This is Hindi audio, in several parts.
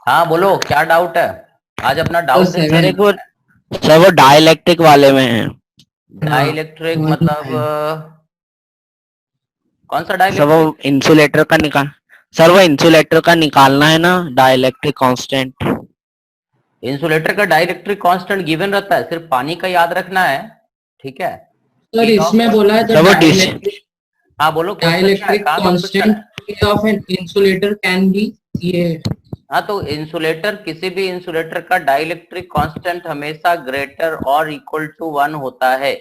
हाँ बोलो, क्या डाउट है? आज अपना तो डाउट सेवन सर वो डाइलेक्ट्रिक वाले में है। हाँ डाइलेक्ट्रिक 7 मतलब 9 कौन सा सर वो डाइलेक्ट्रिक? इंसुलेटर का निकाल सर वो इंसुलेटर का निकालना है ना, डाइलेक्ट्रिक कांस्टेंट। इंसुलेटर का डाइलेक्ट्रिक कांस्टेंट गिवन रहता है, सिर्फ पानी का याद रखना है। ठीक है। सर K of इसमें बोला है सर द वो हाँ बोलो, क्वेश्चन क्या है, डाइलेक्ट्रिक कहाँ कंफ्यूजन है? Constant of an insulator can be ये। हाँ तो इंसुलेटर, किसी भी इंसुलेटर का डाइलेक्ट्रिक कांस्टेंट हमेशा ग्रेटर और इक्वल टू 1 होता है।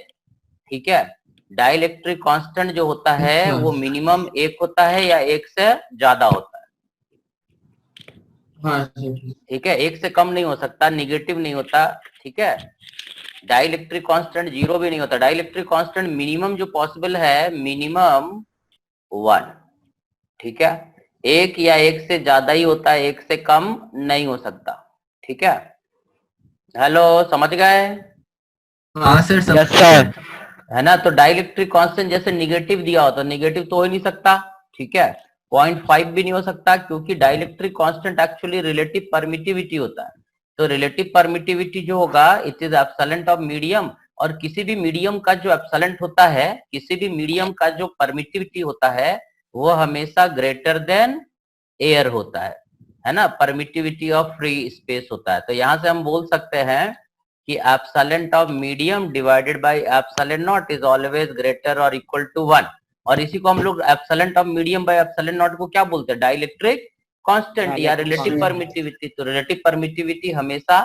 ठीक है। डाइलेक्ट्रिक कांस्टेंट जो होता है अच्छा वो मिनिमम 1 होता है या 1 से ज्यादा होता है। हाँ सर ठीक है, 1 से कम नहीं हो सकता, निगेटिव नहीं होता। ठीक है। डाइलेक्ट्रिक कांस्टेंट 0 भी नहीं होता। डाइलेक्ट्रिक कांस्टेंट मिनिमम जो पॉसिबल है, मिनिमम 1। ठीक है। 1 या 1 से ज्यादा ही होता है, 1 से कम नहीं हो सकता। ठीक है। हेलो, समझ गए? हाँ सर सब यस सर। है ना? तो डाइलेक्ट्रिक कांस्टेंट जैसे निगेटिव दिया हो तो निगेटिव तो हो ही नहीं सकता। ठीक है। 0.5 भी नहीं हो सकता, क्योंकि dielectric constant actually relative permittivity होता है। तो रिलेटिव परमिटिविटी जो होगा, इट इज एब्सोलेंट ऑफ मीडियम। और किसी भी मीडियम का जो एब्सोलेंट होता है, किसी भी मीडियम का जो परमिटिविटी होता है, वो हमेशा ग्रेटर देन एयर होता है ना? परमिटिविटी ऑफ फ्री स्पेस होता है। तो यहां से हम बोल सकते हैं कि epsilon of medium divided by epsilon naught is always greater और इक्वल टू 1। और इसी को हम लोग epsilon of medium by epsilon not को क्या बोलते हैं? डाइलेक्ट्रिक कांस्टेंट या रिलेटिव परमिटिविटी। तो रिलेटिव परमिटिविटी हमेशा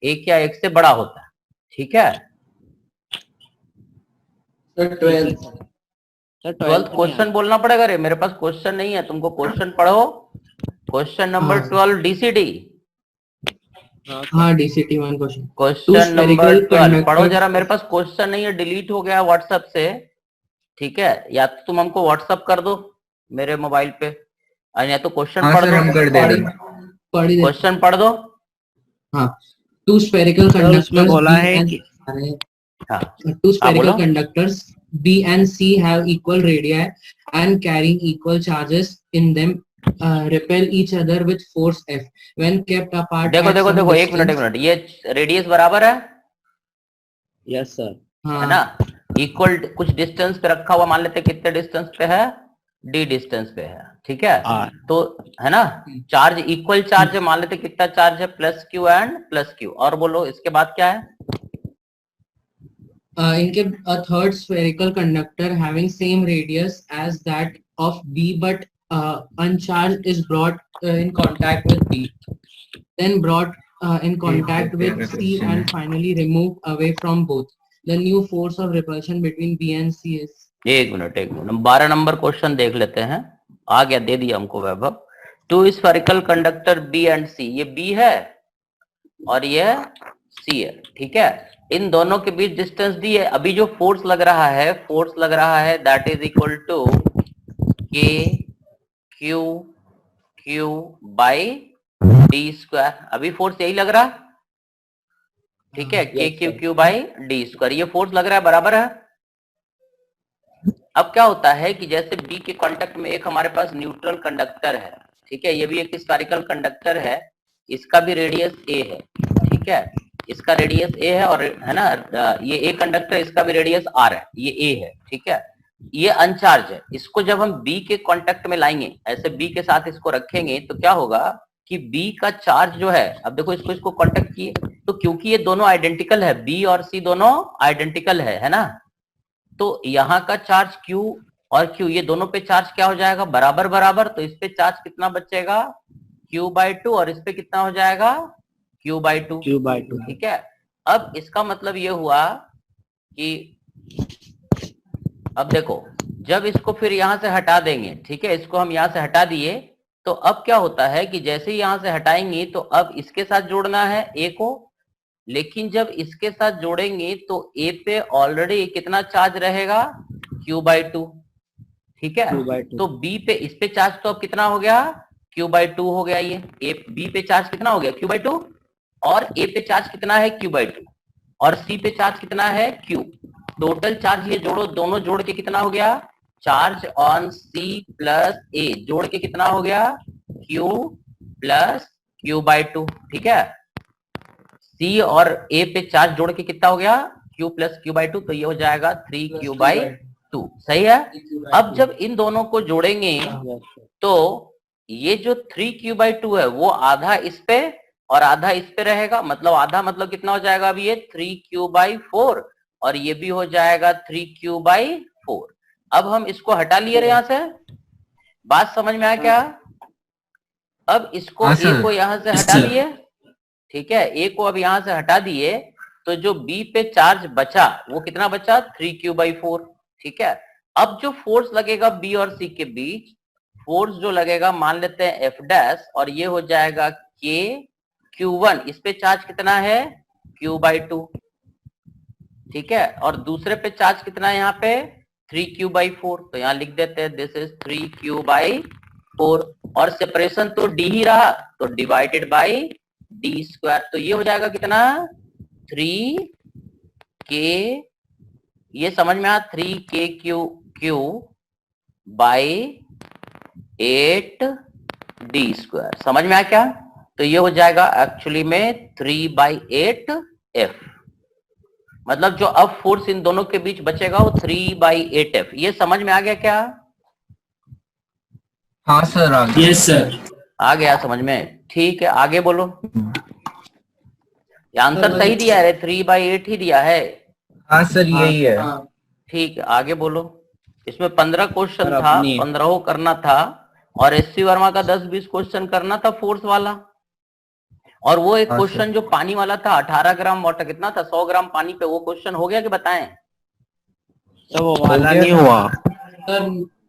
1 या 1 से बड़ा होता है। ठीक है। सर 12 12th क्वेश्चन बोलना पड़ेगा रे, मेरे पास क्वेश्चन नहीं है, तुमको क्वेश्चन पढ़ो। Question number 12 डीसीडी। हाँ डीसीटी 1 क्वेश्चन। क्वेश्चन नंबर 12 पढ़ो जरा, मेरे पास क्वेश्चन नहीं है, डिलीट हो गया व्हाट्सएप से। ठीक है। या तो तुम हमको व्हाट्सएप कर दो मेरे मोबाइल पे, और या तो क्वेश्चन पढ़ दो। हम कर दे रहे हैं। क्वेश्चन पढ़ दो। हाँ टू स्फेरिकल उसमें कंडक्टर्स बोला बी है एंड कि हाँ two हाँ बोलो। spherical conductors B and C have equal radii and carrying equal charges in them repel each other with force F when kept apart देखो at देखो some देखो, एक मिनट distance। एक मिनट, ये रेडियस बराबर है? Yes sir. है ना? इक्वल कुछ डिस्टेंस पे रखा हुआ, मान लेते कितने डिस्टेंस पे है? डी डिस्टेंस पे है। ठीक है। तो है ना, चार्ज इक्वल चार्ज है, मान लेते कितना चार्ज है? Plus Q and plus Q. और बोलो इसके बाद क्या है? इनके a third spherical conductor having same radius as that of B but uncharged is brought in contact with B, then brought in contact with C and finally removed away from both. The new force of repulsion between B and C is। एक मिनट 12 नंबर क्वेश्चन देख लेते हैं। आ गया, दे दिया हमको Vaibhav. Two spherical conductor B and C, ये बी है और ये सी है। ठीक है। इन दोनों के बीच डिस्टेंस दी है। अभी जो फोर्स लग रहा है, फोर्स लग रहा है दैट इज इक्वल टू के Q Q by D square. अभी फोर्स यही लग रहा है। ठीक है। के Q Q by D square, ये फोर्स लग रहा है, बराबर है। अब क्या होता है कि जैसे बी के कांटेक्ट में एक हमारे पास न्यूट्रल कंडक्टर है। ठीक है। ये भी एक स्फेरिकल कंडक्टर है, इसका भी रेडियस ए है। ठीक है। इसका रेडियस ए है, और है ना, ये ए कंडक्टर, इसका भी रेडियस आर है, ये ए है। ठीक है। ये अनचार्ज है। इसको जब हम बी के कांटेक्ट में लाएंगे, ऐसे बी के साथ इसको रखेंगे, तो क्या होगा कि बी का चार्ज जो है, अब देखो इसको कांटेक्ट किए, तो क्योंकि ये दोनों आइडेंटिकल है, बी और सी दोनों आइडेंटिकल है ना? तो यहाँ का चार्ज Q और Q, ये दोनों पे चार्ज क्या हो जाएगा? बराबर बराबर। तो इस पे चार्ज कितना बचेगा? Q/2, और इस पे कितना हो जाएगा? Q/2। ठीक है। अब इसका मतलब ये हुआ कि अब देखो, जब इसको फिर यहां से हटा देंगे, ठीक है, इसको हम यहां से हटा दिए, तो अब क्या होता है कि जैसे ही यहां से हटाएंगे तो अब इसके साथ जोड़ना है ए को, लेकिन जब इसके साथ जोड़ेंगे तो ए पे ऑलरेडी कितना चार्ज रहेगा? Q/2। ठीक है। तो बी पे, इस पे चार्ज तो अब कितना हो गया? Q/2 हो गया। ये ए बी पे चार्ज कितना हो गया? Q/2। और ए पे चार्ज कितना है? Q/2। और सी पे चार्ज कितना है? Q। टोटल चार्ज ये जोड़ो, दोनों जोड़ के कितना हो गया? चार्ज ऑन सी प्लस ए जोड़ के कितना हो गया? Q प्लस Q/2, ठीक है। C और A पे चार्ज जोड़ के कितना हो गया, Q प्लस Q/2, तो ये हो जाएगा 3Q/2, सही है। अब जब इन दोनों को जोड़ेंगे तो ये जो 3Q/2 है वो आधा इस पे और आधा इस पे रहेगा, मतलब आधा मतलब कितना हो जाएगा, अब ये 3Q/4 और ये भी हो जाएगा 3Q/4। अब हम इसको हटा लिए रहे, यहां से बात समझ में आया क्या? अब इसको हाँ, A सर। को यहां से Yes, हटा sir. दिए, ठीक है, A को अब यहां से हटा दिए, तो जो B पे चार्ज बचा वो कितना बचा, 3Q/4, ठीक है। अब जो फोर्स लगेगा B और C के बीच, फोर्स जो लगेगा मान लेते हैं F' और ये हो जाएगा K Q1, इस पे चार्ज कितना है, Q/2, ठीक है, और दूसरे पे चार्ज कितना है यहाँ पे, 3Q/4, तो यहाँ लिख देते हैं दिस इज 3Q/4, और सेपरेशन तो D ही रहा, तो डिवाइडेड बाई D², तो ये हो जाएगा कितना, 3K, ये समझ में आया, 3K/8D², समझ में आया क्या? तो ये हो जाएगा एक्चुअली में 3/8F, मतलब जो अब फोर्स इन दोनों के बीच बचेगा वो 3/8F, ये समझ में आ गया क्या? हाँ सर, आ गया। Yes sir. आ गया समझ में, ठीक है, आगे बोलो। ये आंसर सही दिया है, 3/8 ही दिया है, हाँ सर, यही है। ठीक है, आगे बोलो। इसमें 15 क्वेश्चन सर, था, अपनी- 15 करना था, और एससी वर्मा का 10-20 क्वेश्चन करना था फोर्स वाला, और वो एक हाँ, क्वेश्चन जो पानी वाला था, 18 ग्राम वाटर कितना था 100 ग्राम पानी पे, वो क्वेश्चन हो गया कि बताएं? सर वो वाला गया नहीं था। हुआ।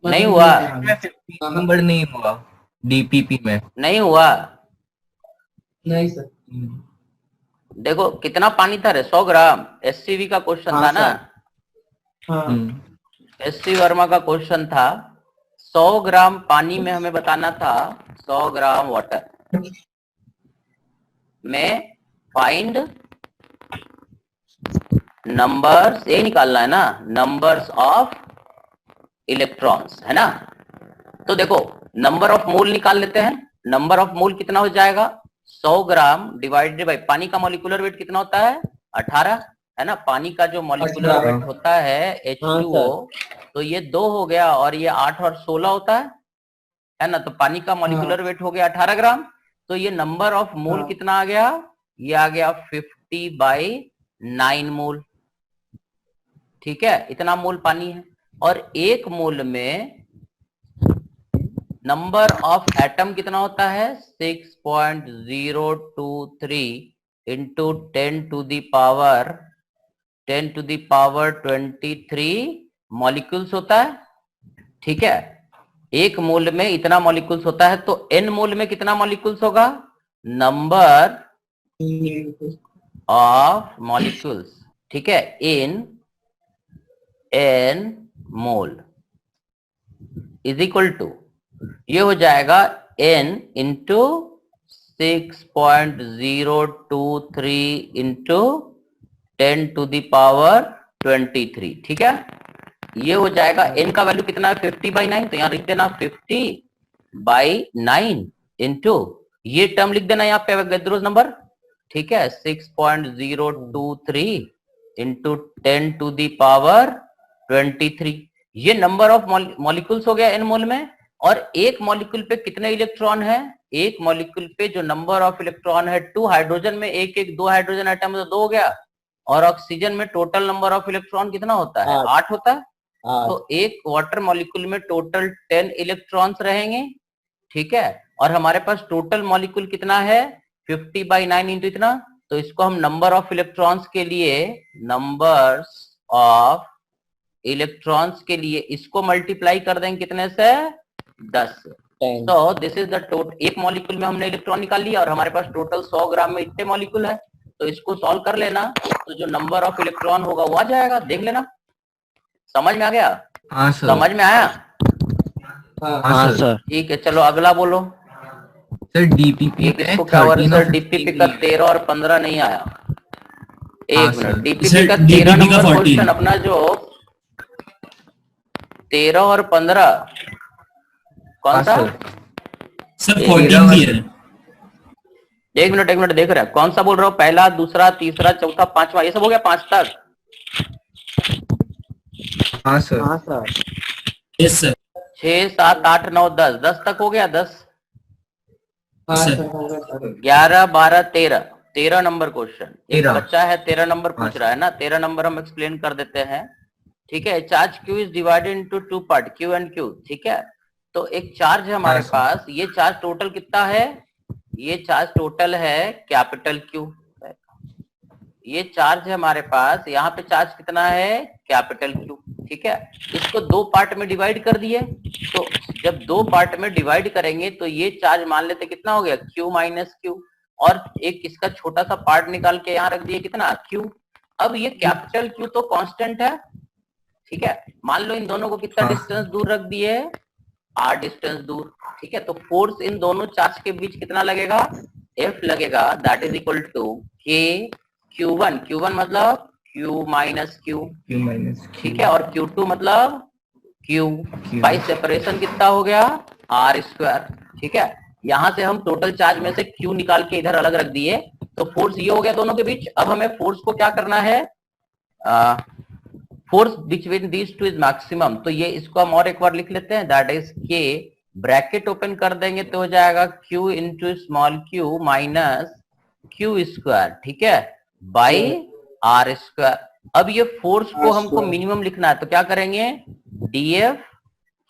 नहीं हुआ, नंबर नहीं हुआ डीपीपी में। नहीं हुआ, नहीं सर। देखो कितना पानी था रे, 100 ग्राम, एससीवी का क्वेश्चन हाँ, था ना, हाँ, एससी वर्मा का क्वेश्चन था, 100 ग्राम पानी में हमें बताना था 100 ग्राम वाटर में फाइंड नंबर्स, ये निकालना है ना, नंबर्स ऑफ इलेक्ट्रॉन्स, है ना। तो देखो नंबर ऑफ मोल निकाल लेते हैं, नंबर ऑफ मोल कितना हो जाएगा, 100 ग्राम डिवाइडेड बाई पानी का मॉलिक्यूलर वेट कितना होता है, 18, है ना, पानी का जो मॉलिक्यूलर 18 वेट होता है H2O, तो ये 2 हो गया, और ये 8 और 16 होता है ना, तो पानी का मॉलिक्यूलर वेट हो गया 18 ग्राम, तो ये नंबर ऑफ मोल हाँ। कितना आ गया, ये आ गया 50/9 मोल, ठीक है, इतना मोल पानी है। और एक मोल में नंबर ऑफ एटम कितना होता है, 6.023 इंटू 10⁻23 मॉलिक्यूल्स होता है, ठीक है। एक मोल में इतना मॉलिक्यूल्स होता है, तो n मोल में कितना मॉलिक्यूल्स होगा, नंबर ऑफ मॉलिक्यूल्स, ठीक है, in n mole is equal to, ये हो जाएगा n इंटू 6.023 इंटू 10⁻23, ठीक है। ये हो जाएगा n का वैल्यू कितना है, 50/9, तो यहाँ लिख देना 50/9 इंटू, ये टर्म लिख देना यहाँ पे अवोगाद्रो नंबर, ठीक है, 6.023 इंटू 10⁻23, ये नंबर ऑफ मॉलिक्यूल्स हो गया n मोल में। और एक मॉलिक्यूल पे कितने इलेक्ट्रॉन है, एक मॉलिक्यूल पे जो नंबर ऑफ इलेक्ट्रॉन है 2, हाइड्रोजन में एक 2 हाइड्रोजन एटम तो 2 हो गया, और ऑक्सीजन में टोटल नंबर ऑफ इलेक्ट्रॉन कितना होता है, 8 होता है, तो एक वाटर मॉलिक्यूल में टोटल 10 इलेक्ट्रॉन्स रहेंगे, ठीक है, और हमारे पास टोटल मॉलिक्यूल कितना है 50/9 इंटू इतना, तो इसको हम नंबर ऑफ इलेक्ट्रॉन्स के लिए, नंबर्स ऑफ इलेक्ट्रॉन्स के लिए इसको मल्टीप्लाई कर देंगे कितने से, 10 से। तो दिस इज द टोटल, एक मॉलिक्यूल में हमने इलेक्ट्रॉन निकाल लिया, और हमारे पास टोटल 100 ग्राम में इतने मॉलिक्यूल है, तो इसको सॉल्व कर लेना, तो जो नंबर ऑफ इलेक्ट्रॉन होगा वो आ जाएगा, देख लेना, समझ में आ गया, हाँ सर। समझ में आया, हाँ सर। ठीक है, चलो अगला बोलो। सर डीपीपी ये में किसको क्या हुआ 13 सर, और डीपीपी का 13 और 15 नहीं आया, एक हाँ, मिनट, सर। डीपीपी सर, का DPP 13 का नंबर 14 क्वेश्चन अपना जो 13 और 15 कौन हाँ, सा, सर। सर ये 14 भी है। एक मिनट देख रहे हैं कौन सा बोल रहा हूँ, पहला, दूसरा, तीसरा, चौथा, पांचवा, ये सब हो गया 5 तक। हाँ सर। हाँ सर। Yes sir. 6 7 8 9 10, 10 तक हो गया। 10 हाँ सर। सर, होगा सर। 11 12 13 number question. एक 13 बच्चा है 13 नंबर पूछ हाँ। रहा है ना, 13 नंबर हम एक्सप्लेन कर देते हैं। ठीक है, charge Q is divided into 2 part, Q and Q। ठीक है, तो एक चार्ज है हमारे हाँ, सर। पास, ये चार्ज टोटल कितना है, ये चार्ज टोटल है कैपिटल Q। ये चार्ज है हमारे पास, यहाँ पे चार्ज कितना है, कैपिटल Q। ठीक है, इसको 2 पार्ट में डिवाइड कर दिए, तो जब 2 पार्ट में डिवाइड करेंगे तो ये चार्ज मान लेते कितना हो गया, Q माइनस Q, और एक इसका छोटा सा पार्ट निकाल के यहाँ रख दिए कितना, Q। अब ये कैपिटल Q तो कांस्टेंट है। ठीक है, मान लो इन दोनों को कितना हाँ। डिस्टेंस दूर रख दिए, R डिस्टेंस दूर। ठीक है, तो फोर्स इन दोनों चार्ज के बीच कितना लगेगा, F लगेगा, that is equal to K Q1, Q1 मतलब Q minus Q। Q minus ठीक है, और Q2 मतलब Q। बाई सेपरेशन कितना हो गया, R स्क्वायर। ठीक है, यहां से हम टोटल चार्ज में से Q निकाल के इधर अलग रख दिए, तो फोर्स ये हो गया दोनों के बीच। अब हमें फोर्स को क्या करना है, force between these two is maximum, तो ये इसको हम और एक बार लिख लेते हैं, that is K, bracket open कर देंगे तो हो जाएगा Q into small q minus Q square. ठीक है, बाई R स्क्वायर। अब ये फोर्स को हमको मिनिमम लिखना है, तो क्या करेंगे, DF,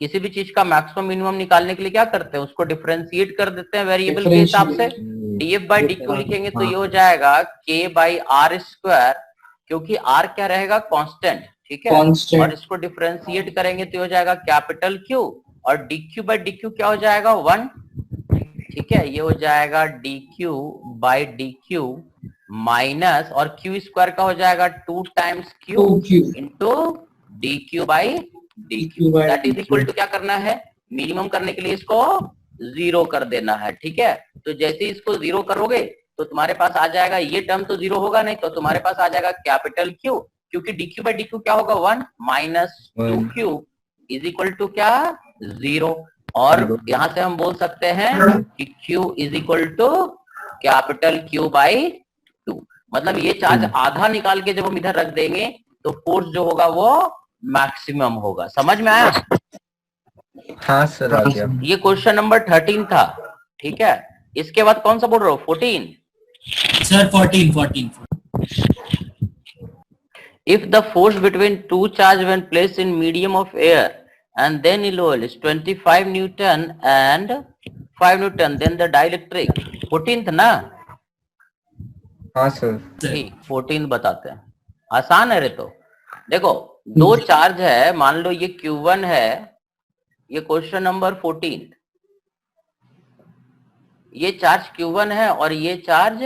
किसी भी चीज का मैक्सिमम मिनिमम निकालने के लिए क्या करते हैं, उसको डिफरेंशिएट कर देते हैं वेरिएबल के हिसाब से। DF बाई DQ लिखेंगे तो ये हो जाएगा K बाई R स्क्वायर, क्योंकि R क्या रहेगा, कांस्टेंट। ठीक है, Constant. और इसको डिफरेंशिएट करेंगे तो हो जाएगा कैपिटल Q, और DQ बाई DQ क्या हो जाएगा, 1। ठीक है, ये हो जाएगा DQ बाई DQ माइनस, और Q स्क्वायर का हो जाएगा 2 times Q 2Q into DQ by DQ, that is equal to क्या करना है, मिनिमम करने के लिए इसको 0 कर देना है। ठीक है, तो जैसे ही इसको 0 करोगे तो तुम्हारे पास आ जाएगा, ये टर्म तो 0 होगा नहीं, तो तुम्हारे पास आ जाएगा कैपिटल Q, क्योंकि DQ बाई DQ क्या होगा, 1 minus 2Q is equal to क्या, 0। और यहां से हम बोल सकते हैं कि Q is equal to capital Q by 2। मतलब ये चार्ज आधा निकाल के जब हम इधर रख देंगे तो फोर्स जो होगा वो मैक्सिमम होगा। समझ में आया? हाँ सर, आ गया। ये क्वेश्चन नंबर 13 था। ठीक है, इसके बाद कौन सा बोल रहे हो, 14? Sir 14. If the force between two charge when placed in medium of air and then in oil is 25 Newton and 5 Newton, then the dielectric 14th ना? हाँ सर। ठीक, 14th बताते हैं, आसान है रे। तो देखो, दो चार्ज है, मान लो ये Q1 है, ये क्वेश्चन नंबर 14, ये चार्ज Q1 है और ये चार्ज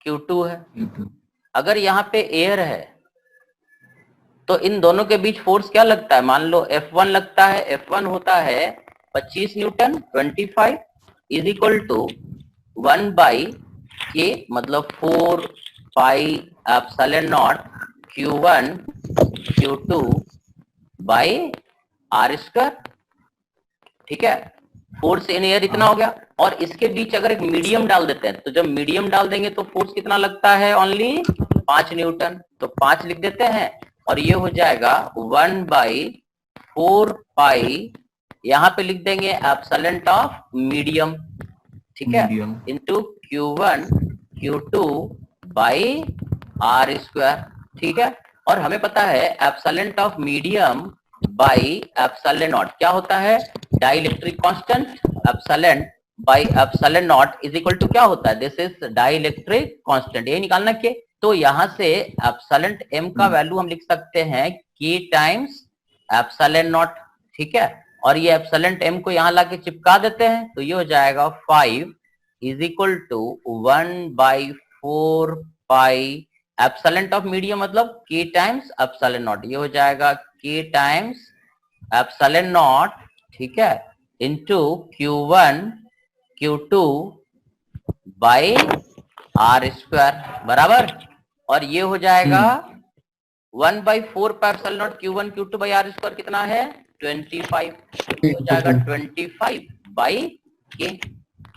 Q2 है। अगर यहाँ पे एयर है तो इन दोनों के बीच फोर्स क्या लगता है, मान लो F1 लगता है, F1 होता है 25 newton, 25 is equal to 1 by K, मतलब 4 pi epsilon naught Q1 Q2 by R square. ठीक है, फोर्स इन एयर इतना हो गया, और इसके बीच अगर एक मीडियम डाल देते हैं, तो जब मीडियम डाल देंगे तो फोर्स कितना लगता है, ओनली 5 न्यूटन, तो 5 लिख देते हैं, और ये हो जाएगा 1 बाई 4 पाई, यहाँ पे लिख देंगे एप्सिलॉन ऑफ मीडियम। ठीक है, into Q1 Q2 by R square. ठीक है, और हमें पता है epsilon of medium by epsilon naught क्या होता है, dielectric constant. Epsilon by epsilon naught is equal to क्या होता है, दिस इज डाइलेक्ट्रिक कांस्टेंट। ये निकालना के, तो यहां से एप्सिलॉन m का वैल्यू हम लिख सकते हैं K टाइम्स एप्सिलॉन नॉट। ठीक है, और ये एप्सिलॉन m को यहाँ लाके चिपका देते हैं, तो ये हो जाएगा 5 is equal to 1 by 4 pi epsilon of medium, मतलब K टाइम्स एप्सिलॉन नॉट, ये हो जाएगा K टाइम्स एप्सिलॉन नॉट। ठीक है, into Q1 Q2 by R square बराबर, और ये हो जाएगा 1 by 4 pi epsilon naught Q1 Q2 by R square कितना है, 25, हो जाएगा 25 बाई K।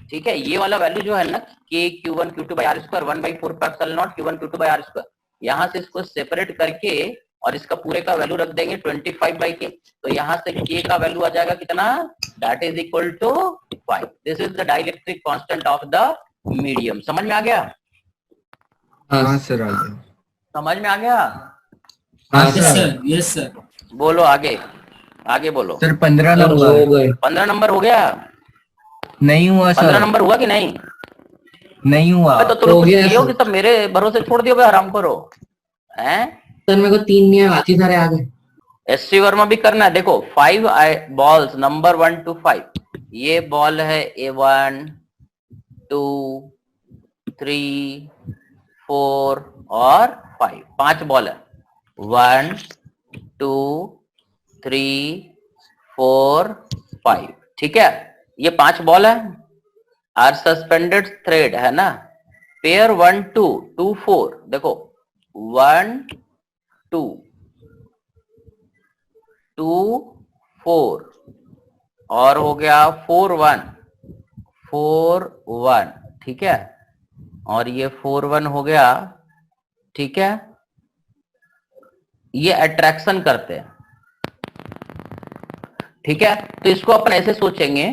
ठीक है, ये वाला वैल्यू जो है ना के Q1 Q2 by are square 1/4 pi epsilon naught Q1 Q2 by are square, यहाँ से इसको सेपरेट करके और इसका पूरे का वैल्यू रख देंगे 25/k, तो यहाँ से k का वैल्यू आ जाएगा कितना, that is equal to 5। This is the dielectric constant of the medium. समझ में आ गया? हाँ सर आ गया। समझ में आ गया? हाँ Yes sir. sir. Yes sir. बोलो आगे, आगे बोलो। सर 15 सर नंबर हो गए। 15 नंबर हो गया? नहीं हुआ 15 सर, नंबर हुआ कि नहीं? नहीं हुआ। अबे तो तुम हो कुछ गया किए हो सर। कि सब मेरे भरोसे छोड़ दियो बे, आराम करो हैं। सर मेरे को 3 नहीं आती, सारे आ गए। एससी वर्मा भी करना है। देखो 5 बॉल्स नंबर 1 to 5, ये बॉल है A1 2 3 4 और 5, 5 बॉल है। 1 2 3 4 5, ठीक है, ये 5 बॉल है। आर सस्पेंडेड थ्रेड है ना, पेयर 1 2 2 4, देखो 1 2 2 4 और हो गया 4 1 4 1, ठीक है, और ये 4 1 हो गया, ठीक है। ये अट्रैक्शन करते हैं, ठीक है। तो इसको अपन ऐसे सोचेंगे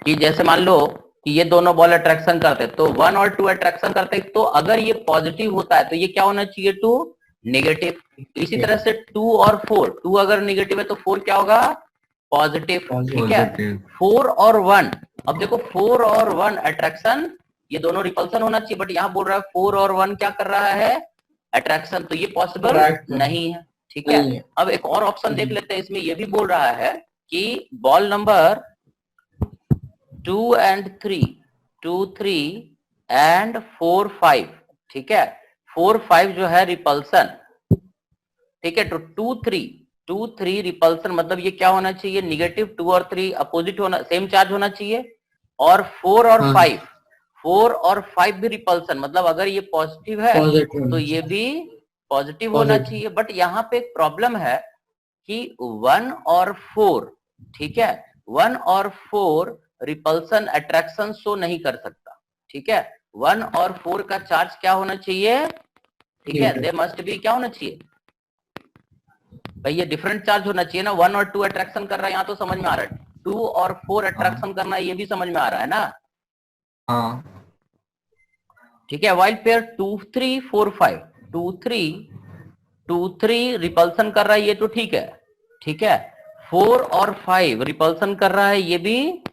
कि जैसे मान लो कि ये दोनों बॉल अट्रैक्शन करते हैं, तो 1 और 2 अट्रैक्शन करते हैं, तो अगर ये पॉजिटिव होता है तो ये क्या होना चाहिए, 2 नेगेटिव। इसी तरह से 2 और 4, 2 अगर नेगेटिव है तो 4 क्या होगा, पॉजिटिव, ठीक है। 4 और 1, अब देखो 4 और 1 अट्रैक्शन, ये दोनों रिपल्सन होना चाहिए, बट यहाँ बोल रहा है 4 और 1 क्या कर रहा है, अट्रैक्शन, तो ये पॉसिबल नहीं है, ठीक है। अब एक और ऑप्शन देख लेते हैं, इसमें ये भी बोल रहा है कि बॉल नंबर 2 and 3 2 3 and 4 5, ठीक है, 4 5 जो है रिपल्सन, ठीक है। तो 2 3 रिपल्सन, मतलब ये क्या होना चाहिए, निगेटिव। 2 और 3 अपोजिट होना, सेम चार्ज होना चाहिए। और 4 और 5, 4 और 5 भी रिपल्सन, मतलब अगर ये पॉजिटिव है तो ये भी पॉजिटिव होना चाहिए। बट यहाँ पे एक प्रॉब्लम है कि 1 और 4, ठीक है, 1 और 4 रिपल्सन अट्रैक्शन शो नहीं कर सकता, ठीक है। 1 और 4 का चार्ज क्या होना चाहिए, ठीक है, दे मस्ट बी क्या होना चाहिए भाई, ये डिफरेंट चार्ज होना चाहिए ना। 1 और 2 अट्रैक्शन कर रहा है, यहाँ तो समझ में आ रहा है। 2 और 4 अट्रैक्शन करना है, ये भी समझ में आ रहा है ना। हाँ ठीक है, वाइल पेयर 2 3 4 5, 2 3 रिपल्सन कर रहा है, ये तो ठीक है, ठीक है। 4 और 5 रिपल्सन कर रहा है, ये भी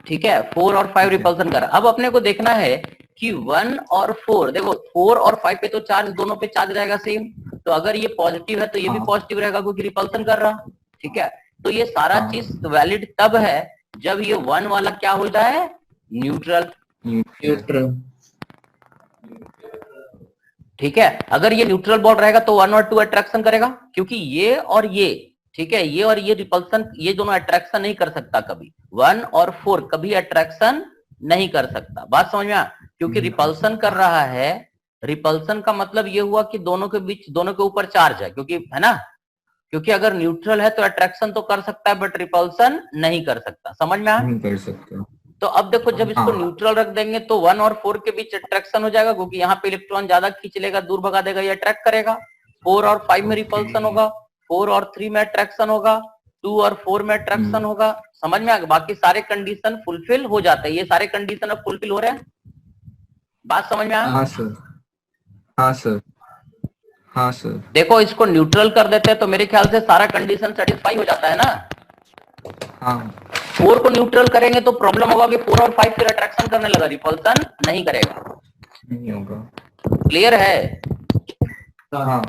ठीक है, 4 और 5 रिपल्सन कर रहा है। अब अपने को देखना है कि 1 और 4, देखो 4 और 5 पे तो चार्ज, दोनों पे चार्ज रहेगा सेम, तो अगर ये पॉजिटिव है तो ये भी पॉजिटिव रहेगा क्योंकि रिपल्सन कर रहा, ठीक है। तो ये सारा चीज वैलिड तब है जब ये 1 वाला क्या होता है, न्यूट्रल, ठीक है। अगर ये न्यूट्रल बॉल रहेगा तो 1 और 2 अट्रैक्शन करेगा, क्योंकि ये और ये, ठीक है, ये और ये रिपल्सन, ये दोनों अट्रैक्शन नहीं कर सकता कभी। 1 और 4 कभी अट्रैक्शन नहीं कर सकता, बात समझ में आ, क्योंकि रिपल्सन कर रहा है। रिपल्सन का मतलब ये हुआ कि दोनों के बीच, दोनों के ऊपर चार्ज है, क्योंकि है ना, क्योंकि अगर न्यूट्रल है तो अट्रैक्शन तो कर सकता है बट रिपल्सन नहीं कर सकता, समझ में आ, नहीं कर सकता। तो अब देखो जब इसको न्यूट्रल रख देंगे तो 1 और 4 के बीच अट्रैक्शन हो जाएगा, क्योंकि यहाँ पे इलेक्ट्रॉन ज्यादा खींच लेगा, दूर भगा देगा, ये अट्रैक्ट करेगा। 4 और 5 में रिपल्सन होगा, 4 और 3 में अट्रैक्शन होगा, 2 और 4 में अट्रैक्शन होगा, समझ में आ गया। बाकी सारे कंडीशन फुलफिल हो जाते हैं, ये सारे कंडीशन अब फुलफिल हो रहे हैं, बात समझ में आ। हाँ सर, हाँ सर, हाँ सर। देखो इसको न्यूट्रल कर देते हैं तो मेरे ख्याल से सारा कंडीशन सेटिस्फाई हो जाता है ना। हाँ 4 को न्यूट्रल करेंगे तो प्रॉब्लम होगा कि 4 और 5 फिर अट्रैक्शन करने लगा, रिपल्सन नहीं करेगा, नहीं होगा। क्लियर है, हाँ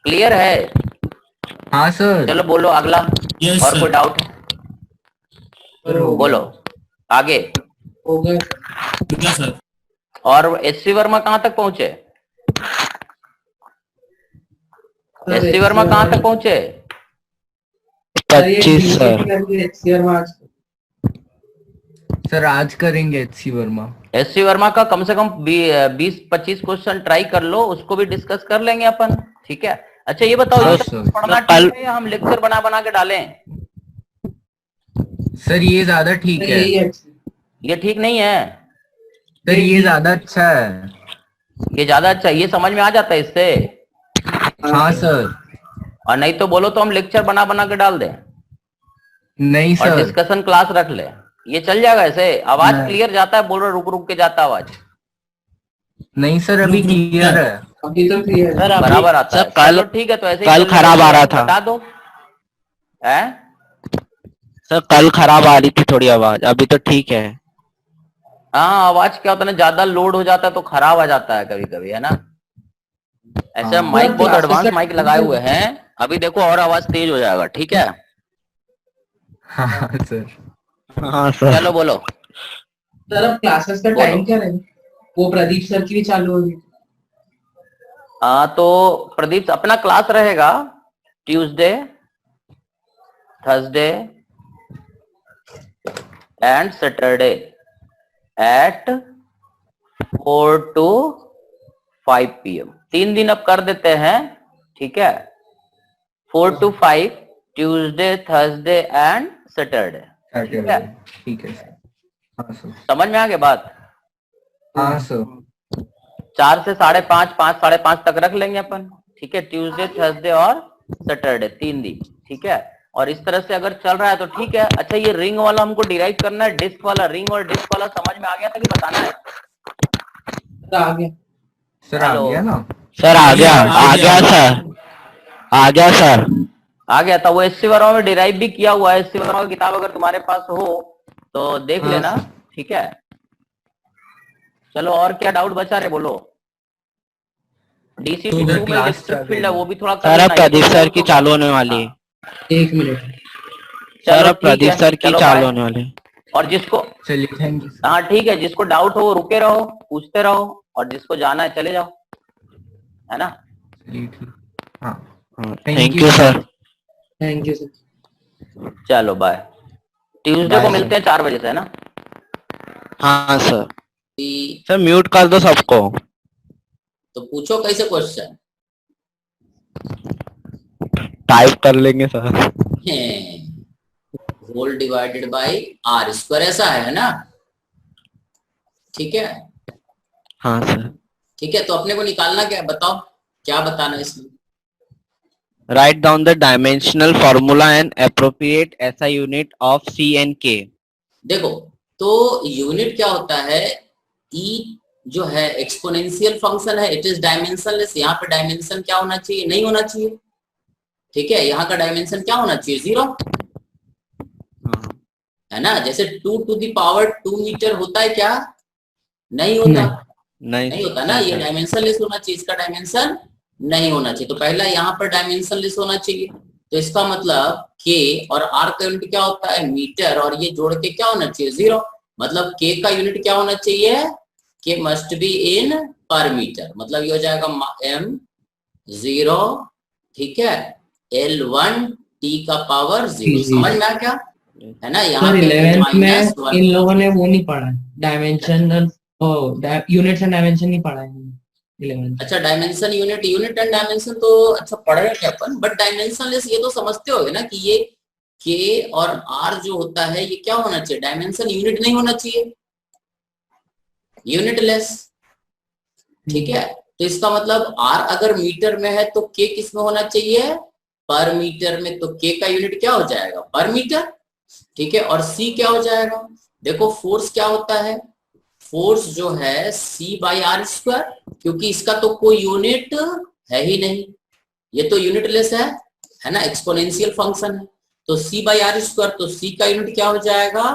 क्लियर है। हाँ सर। चलो बोलो अगला, Yes, और sir. कोई डाउट बोलो आगे। हो गए। ठीक है सर। और एससी वर्मा कहां तक पहुंचे, एससी वर्मा कहां तक पहुंचे, 25 सर। सर आज करेंगे एचसी वर्मा। एससी वर्मा का कम से कम 20-25 क्वेश्चन ट्राई कर लो, उसको भी डिस्कस कर लेंगे अपन, ठीक है। अच्छा ये बताओ, हाँ, ये सर। पढ़ना ठीक है या हम लेक्चर बना बना के डालें? सर ये ज्यादा ठीक है। ये ठीक नहीं है, सर ये ज्यादा अच्छा है। ये ज्यादा अच्छा है, ये समझ में आ जाता है इससे। हाँ सर। और नहीं तो बोलो तो हम लेक्चर बना बना के डाल दें नहीं और सर। डिस्कशन क्लास रख ले, ये चल जाएगा ऐसे? आवाज नहीं। क्लियर जाता है, बोल रहे रुक रुक के जाता है आवाज। नहीं सर अभी क्लियर है। अभी तो क्लियर है। सर अभी बराबर आता है। सर कल चलो ठीक है, तो ऐसे ही कल चलने खराब देते आ हैं, रहा था। बता दो है। सर कल खराब आ रही थी थोड़ी आवाज, अभी तो ठीक है। हाँ, आवाज क्या होता है ना, ज्यादा लोड हो जाता है तो खराब आ जाता है कभी कभी, है ना। ऐसे हाँ। माइक बहुत क्लासेस एडवांस का माइक लगाए हुए हैं, अभी देखो और आवाज तेज हो जाएगा, ठीक है। हाँ सर। हाँ सर। चलो बोलो। सर अब क्लासेस का बोलो। टाइम क्या रहेगा? वो प्रदीप सर की भी चालू होगी। तो प्रदीप अपना क्लास रहेगा Tuesday, Thursday and Saturday at 4 to 5 PM। 3 दिन अब कर देते हैं, ठीक है। 4 to 5 Tuesday, Thursday and Saturday, ठीक है। ठीक है सर। हाँ सर। समझ में आ गया बात? हाँ सर। 4 से 5:30, 5, 5:30 तक रख लेंगे अपन, ठीक है। ट्यूसडे, थर्सडे और सैटरडे 3 दिन, ठीक है। और इस तरह से अगर चल रहा है तो ठीक है। अच्छा, ये रिंग वाला हमको डिराइव करना है, डिस्क वाला। रिंग और डिस्क वाला समझ में आ गया था कि बताना है? सर आ गया। सर आ गया ना? सर आ गया सर, आ गया सर। आ गया था। वो एससी वर्मा में डिराइव भी किया हुआ है। एससी वर्मा की किताब अगर तुम्हारे पास हो तो देख हाँ, लेना, ठीक है। चलो, और क्या डाउट बचा रहे बोलो। डीसी तो टू उधर में क्लास इलेक्ट्रिक फील्ड है, चालू वो भी थोड़ा कर सर अब लेना। प्रदीप ये सर की तो चालू होने वाली है। हाँ, 1 मिनट। सर चलो अब ठीक प्रदीप है, सर की चलो चालू बाय। होने वाली है। और जिसको, चलिए थैंक यू। हाँ ठीक है, जिसको डाउट हो वो रुके रहो, पूछते रहो, और जिसको जाना है चले जाओ, है ना। चलिए ठीक। हाँ thank you sir. Thank you sir. चलो बाय। ट्यूसडे को बाय मिलते हैं 4 बजे से, है ना। हाँ सर। सर म्यूट कर दो सबको। तो पूछो कैसे क्वेश्चन। टाइप कर लेंगे sir. Whole divided by are square, ऐसा है ना। ठीक है, हाँ सर। ठीक है। तो अपने को निकालना क्या है, बताओ क्या बताना है इसमें। Write down the dimensional formula and appropriate SI unit of C and K. देखो, तो यूनिट क्या होता है, ई जो है एक्सपोनेंशियल फंक्शन है, इट इज डायमेंशनलेस। यहाँ पे डायमेंशन क्या होना चाहिए, नहीं होना चाहिए, ठीक है। यहाँ का डायमेंशन क्या होना चाहिए, 0, है ना। जैसे 2 to the power 2 मीटर होता है क्या, नहीं होता, नहीं होता ना। ये डायमेंशनलेस होना चाहिए, इसका डायमेंशन नहीं होना चाहिए। तो पहला यहाँ पर डायमेंशनलेस होना चाहिए। तो इसका मतलब के और आर का यूनिट क्या होता है, मीटर, और ये जोड़ के क्या होना चाहिए, 0। मतलब के का यूनिट क्या होना चाहिए, के मस्ट बी इन पर मीटर। मतलब ये हो जाएगा m0, ठीक है, L1 t का पावर 0। समझ में आ क्या, है ना। यहाँ सर पे 11th में -1, इन लोगों ने वो नहीं पढ़ा, डायमेंशनल यूनिट्स एंड डायमेंशन नहीं पढ़ा है 11th। अच्छा, dimension unit, unit and dimension तो अच्छा पढ़े हैं अपन, बट डायमेंशनलेस ये तो समझते होगे ना कि ये के और आर जो होता है ये क्या होना चाहिए, डायमेंशन यूनिट नहीं होना चाहिए, यूनिटलेस, ठीक है। तो इसका मतलब आर अगर मीटर में है तो के किस में होना चाहिए, पर मीटर में। तो के का यूनिट क्या हो जाएगा, पर मीटर, ठीक है। और सी क्या हो जाएगा, देखो फोर्स क्या होता है, फोर्स जो है C/r², क्योंकि इसका तो कोई यूनिट है ही नहीं, ये तो यूनिटलेस है ना, एक्सपोनेंशियल फंक्शन है। तो C/r², तो C का यूनिट क्या हो जाएगा,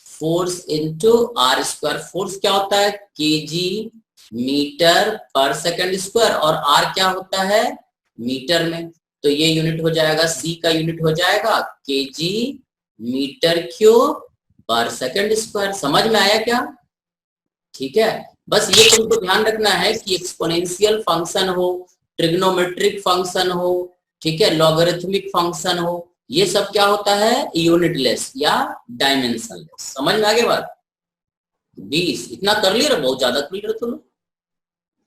फोर्स इंटू r²। फोर्स क्या होता है, kg मीटर पर सेकंड स्क्वायर, और r क्या होता है, मीटर में। तो ये यूनिट हो जाएगा, C का यूनिट हो जाएगा kg मीटर क्यूब पर सेकंड स्क्वायर। समझ में आया क्या, ठीक है। बस ये तुमको ध्यान रखना है कि एक्सपोनेंशियल फंक्शन हो, ट्रिग्नोमेट्रिक फंक्शन हो, ठीक है, लॉगरिथमिक फंक्शन हो, ये सब क्या होता है, यूनिटलेस या डायमेंशनलेस। समझ में आ गई बात। 20 इतना कर लिया, बहुत ज्यादा कर लिया तुम।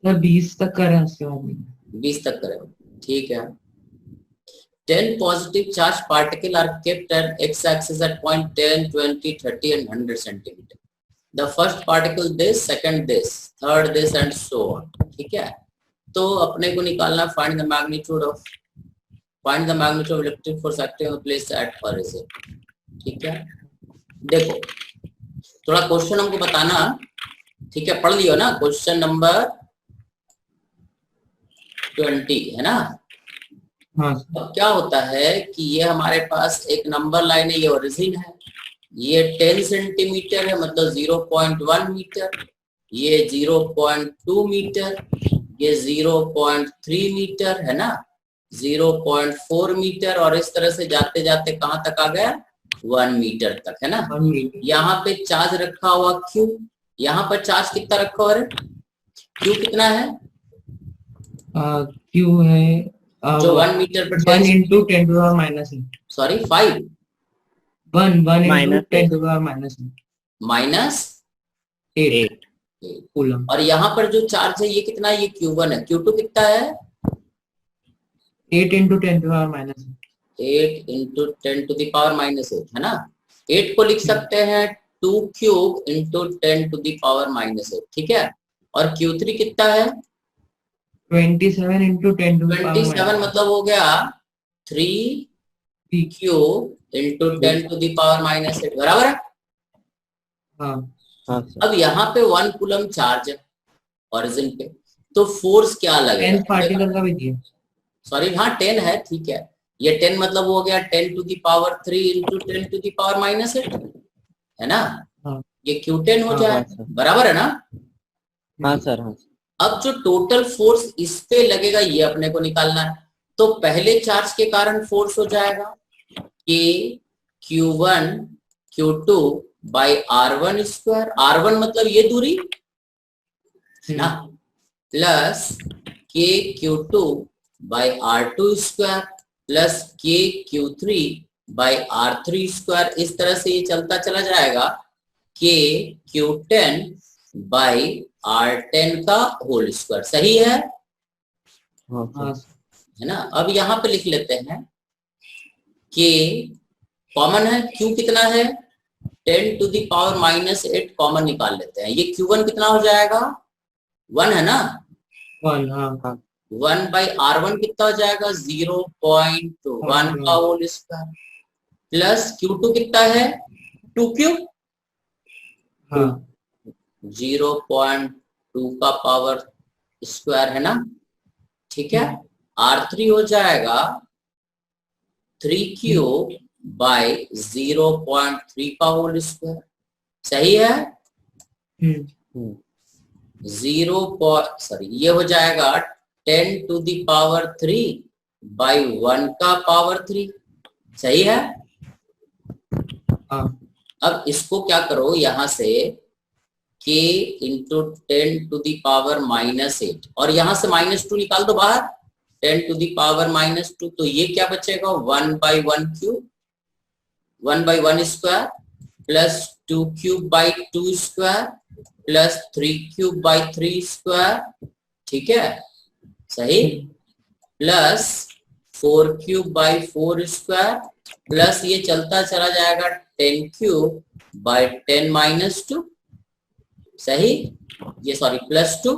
सर 20 तक करें, उसके बाद 20 तक करें, ठीक है। 10 positive charge particle are kept at x axis at point 10, 20, 30 and 100 centimeter. The first particle this, second this, third this and so on. ठीक है, तो अपने को निकालना find the magnitude of electric force acting on place at origin. ठीक है, देखो थोड़ा क्वेश्चन हमको बताना। ठीक है, पढ़ लियो ना, क्वेश्चन नंबर 20 है ना। हाँ अब क्या होता है कि ये हमारे पास एक नंबर लाइन है, ये ओरिजिन है, ये 10 सेंटीमीटर है मतलब 0.1 मीटर, ये 0.2 मीटर, ये 0.3 मीटर है ना, 0.4 मीटर, और इस तरह से जाते जाते कहां तक आ गया, 1 मीटर तक है ना। 1 मीटर। यहाँ पे चार्ज रखा हुआ क्यू, यहाँ पर चार्ज कितना रखा हुआ है, क्यू कितना है, क्यू है जो 1 मीटर पर 1 into 10 to the power minus 8। Sorry 5 1 into Minus 10 to the power minus 8 minus 8 coulomb. और यहाँ पर जो चार्ज है ये कितना है, ये Q1 है, Q2 कितना है, 8 into 10 to the power minus 8। 8 into 10 to the power minus 8 है ना। 8 को लिख सकते हैं 2 cube into 10 to the power minus 8। ठीक है, और Q3 कितना है, 27 into 10 to the power 27 मतलब हो गया 3 cube into 10 to the power minus 8 बराबर है। हाँ हाँ सर। अब यहाँ पे 1 कूलम चार्ज है ओरिजिन पे, तो फोर्स क्या 10 लगेगा, पार्टिकल का भी दिया। सॉरी हाँ 10 है, ठीक है, ये 10 मतलब हो गया 10 to the power 3 into 10 to the power minus 8 है ना। हाँ। ये Q10 हो हाँ, जाए, हाँ, सर। बराबर है ना। हाँ सर। हाँ अब जो टोटल फोर्स इस पे लगेगा ये अपने को निकालना है। तो पहले चार्ज के कारण फोर्स हो जाएगा कि Q1 Q2 by R1 square, R1 मतलब ये दूरी ना, प्लस के Q2 by R2 square plus के Q3 बाई R3 स्क्वायर। इस तरह से ये चलता चला जाएगा के Q10 बाई R10 का होल स्क्वायर। सही है, हाँ हाँ है ना। अब यहाँ पे लिख लेते हैं कि कॉमन है, Q कितना है 10 to the power minus 8 common निकाल लेते हैं। ये Q1 कितना हो जाएगा 1 है ना, 1 हाँ 1 बाई R1 कितना हो जाएगा 0.1 का होल स्क्वायर प्लस Q2 कितना है 2 क्यूब हाँ 0.2 का पावर स्क्वायर है ना। ठीक है, R3 हो जाएगा 3 क्यूब बाई 0.3 का होल स्क्वायर। सही है, 0 ये हो जाएगा 10 to the power 3 बाई 1 का पावर 3। सही है। हाँ अब इसको क्या करो, यहां से k into 10 to the power minus 8 और यहां से -2 निकाल दो बाहर, 10 to the power -2, तो ये क्या बचेगा 1 by 1 cube, 1 by 1 square plus 2 cube by 2 square plus 3 cube by 3 square. ठीक है, सही, plus 4 cube by 4 square plus ये चलता चला जाएगा 10 क्यूब बाई 10 माइनस 2। सही, ये सॉरी प्लस 2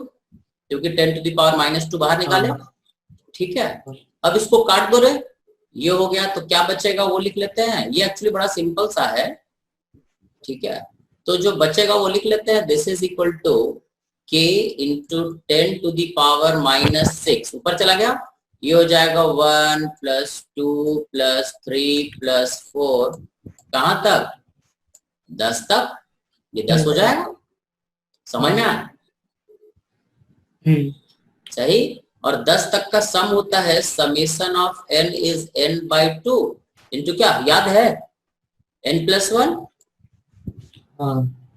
क्योंकि 10 to the power -2 बाहर निकाले। ठीक है, अब इसको काट दो रे, ये हो गया, तो क्या बचेगा वो लिख लेते हैं। ये एक्चुअली बड़ा सिंपल सा है। ठीक है, तो जो बचेगा वो लिख लेते हैं, this is equal to k into 10 to the power -6, ऊपर चला गया, ये हो जाएगा 1 प्लस 2 प्लस 3 प्लस 4, कहां तक 10 तक, ये 10 हो जाएगा। समझ में आया, सही। और 10 तक का सम होता है summation of n is n by 2 into क्या याद है n प्लस 1,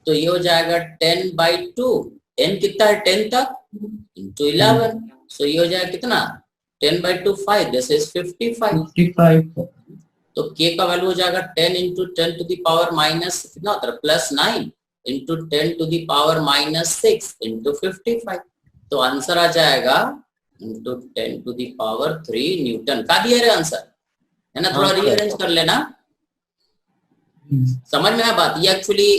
तो ये हो जाएगा 10 बाई 2, n कितना है 10 तक इंटू 11, सो ये हो जाएगा कितना 10 बाई 2 5, दिस इज 55। तो k का वैल्यू हो जाएगा 10 into 10 to the power minus कितना होता है plus 9 into 10 to the power -6 into 55, तो आंसर आ जाएगा into 10 to the power 3 newton का दिया रे आंसर, है ना। थोड़ा रीअरेंज कर लेना, समझ में आया बात। ये एक्चुअली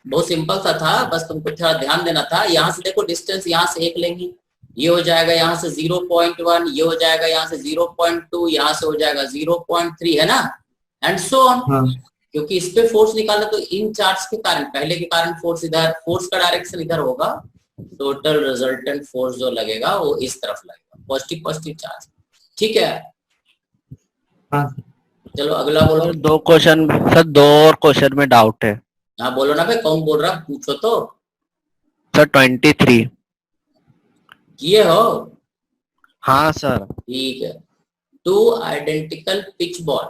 बहुत सिंपल सा था, बस तुमको थोड़ा ध्यान देना था। यहाँ से देखो डिस्टेंस यहाँ से 1 लेंगे, ये हो जाएगा यहाँ से 0.1, ये हो जाएगा यहाँ से 0.2, यहाँ से हो जाएगा 0.3, है ना, एंड सो ऑन। हाँ क्योंकि इस पे फोर्स निकालना, तो इन चार्ज के कारण, पहले के कारण फोर्स इधर, फोर्स का डायरेक्शन इधर होगा, टोटल रिजल्टेंट फोर्स जो लगेगा वो इस तरफ लगेगा, पॉजिटिव पॉजिटिव चार्ज। ठीक है, हाँ चलो अगला बोलो। सर 2 क्वेश्चन, सर 2 और क्वेश्चन में डाउट है। हाँ बोलो ना भाई, कौन बोल रहा, पूछो तो। सर 23। किए हो? हाँ सर। ठीक है। 2 identical pitch ball,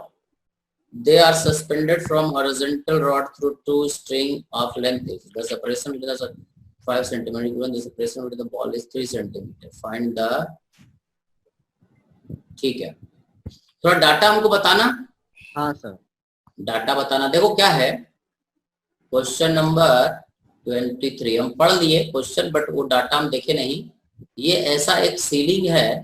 they are suspended from horizontal rod through 2 string of length. The separation between the 5 centimeter, given the separation between the ball is 3 centimeter. Find the, ठीक है, थोड़ा डाटा हमको बताना। हाँ सर। डाटा बताना, देखो क्या है, क्वेश्चन नंबर 23 हम पढ़ लिए क्वेश्चन, बट वो डाटा हम देखे नहीं। ये ऐसा एक सीलिंग है,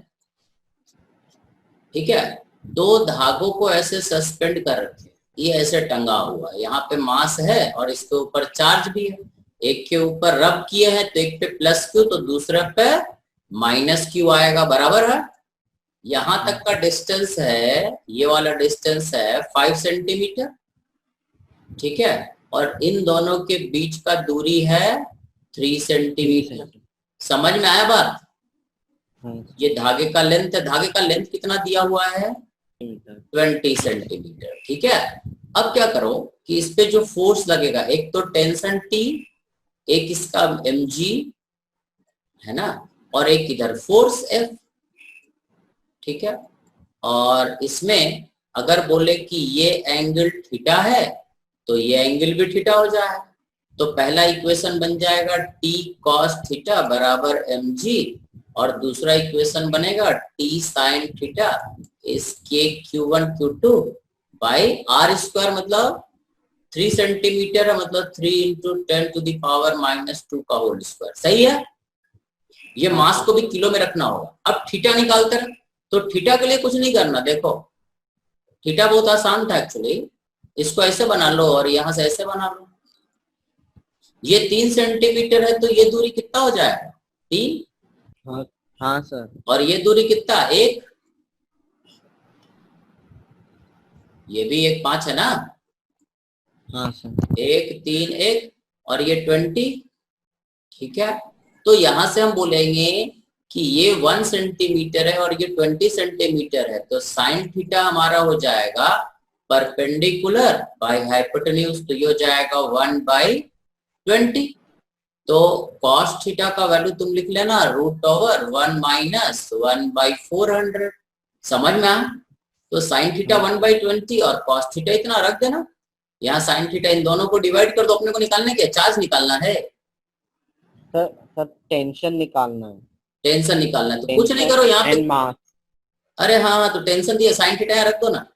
ठीक है, 2 धागों को ऐसे सस्पेंड कर रखे, ये ऐसे टंगा हुआ है, यहाँ पे मास है और इसके ऊपर चार्ज भी है। एक के ऊपर रब किए हैं, तो एक पे प्लस क्यू तो दूसरे पे माइनस क्यू आएगा, बराबर है। यहां तक का डिस्टेंस है, ये वाला डिस्टेंस है 5 सेंटीमीटर, ठीक है, और इन दोनों के बीच का दूरी है 3 सेंटीमीटर। समझ में आया बात? ये धागे का लेंथ है, धागे का लेंथ कितना दिया हुआ है, 20 सेंटीमीटर, ठीक है। अब क्या करो कि इस पे जो फोर्स लगेगा, एक तो टेंशन T, एक इसका mg है ना, और एक इधर फोर्स F, ठीक है। और इसमें अगर बोले कि ये एंगल थीटा है, तो ये एंगल भी थीटा हो जाए, तो पहला इक्वेशन बन जाएगा T cos थीटा बराबर mg, और दूसरा इक्वेशन बनेगा T sin थीटा इस के Q1 Q2 by R square, मतलब 3 सेंटीमीटर है, मतलब 3 इंटू 10 टू द पावर -2 का होल स्क्वायर। सही है, ये मास को भी किलो में रखना होगा। अब थीटा निकालते रहे, तो थीटा के लिए कुछ नहीं करना, देखो थीटा बहुत आसान था एक्चुअली, इसको ऐसे बना लो और यहां से ऐसे बना लो। ये 3 सेंटीमीटर है, तो ये दूरी कितना हो जाएगा, 3, हाँ सर। और ये दूरी कितना, 1, ये भी 1 5 है ना, हाँ सर। 1 3 1, और ये 20, ठीक है। तो यहां से हम बोलेंगे कि ये 1 सेंटीमीटर है और ये 20 सेंटीमीटर है, तो साइन थीटा हमारा हो जाएगा परपेंडिकुलर बाय हाइपोटेन्यूज, तो ये हो जाएगा 1/20। तो कॉस थीटा का वैल्यू तुम लिख लेना √1 माइनस 1/400। समझ में आया? तो साइन थीटा 1/20 और कॉस थीटा इतना रख देना। यहाँ साइन थीटा इन दोनों को डिवाइड कर दो, अपने को निकालने क्या, चार्ज निकालना है सर टेंशन निकालना है। टेंशन निकालना है, तो कुछ नहीं करो यहाँ पे, मास। अरे हाँ, तो टेंशन दिया, साइन थीटा यहाँ रख दो ना,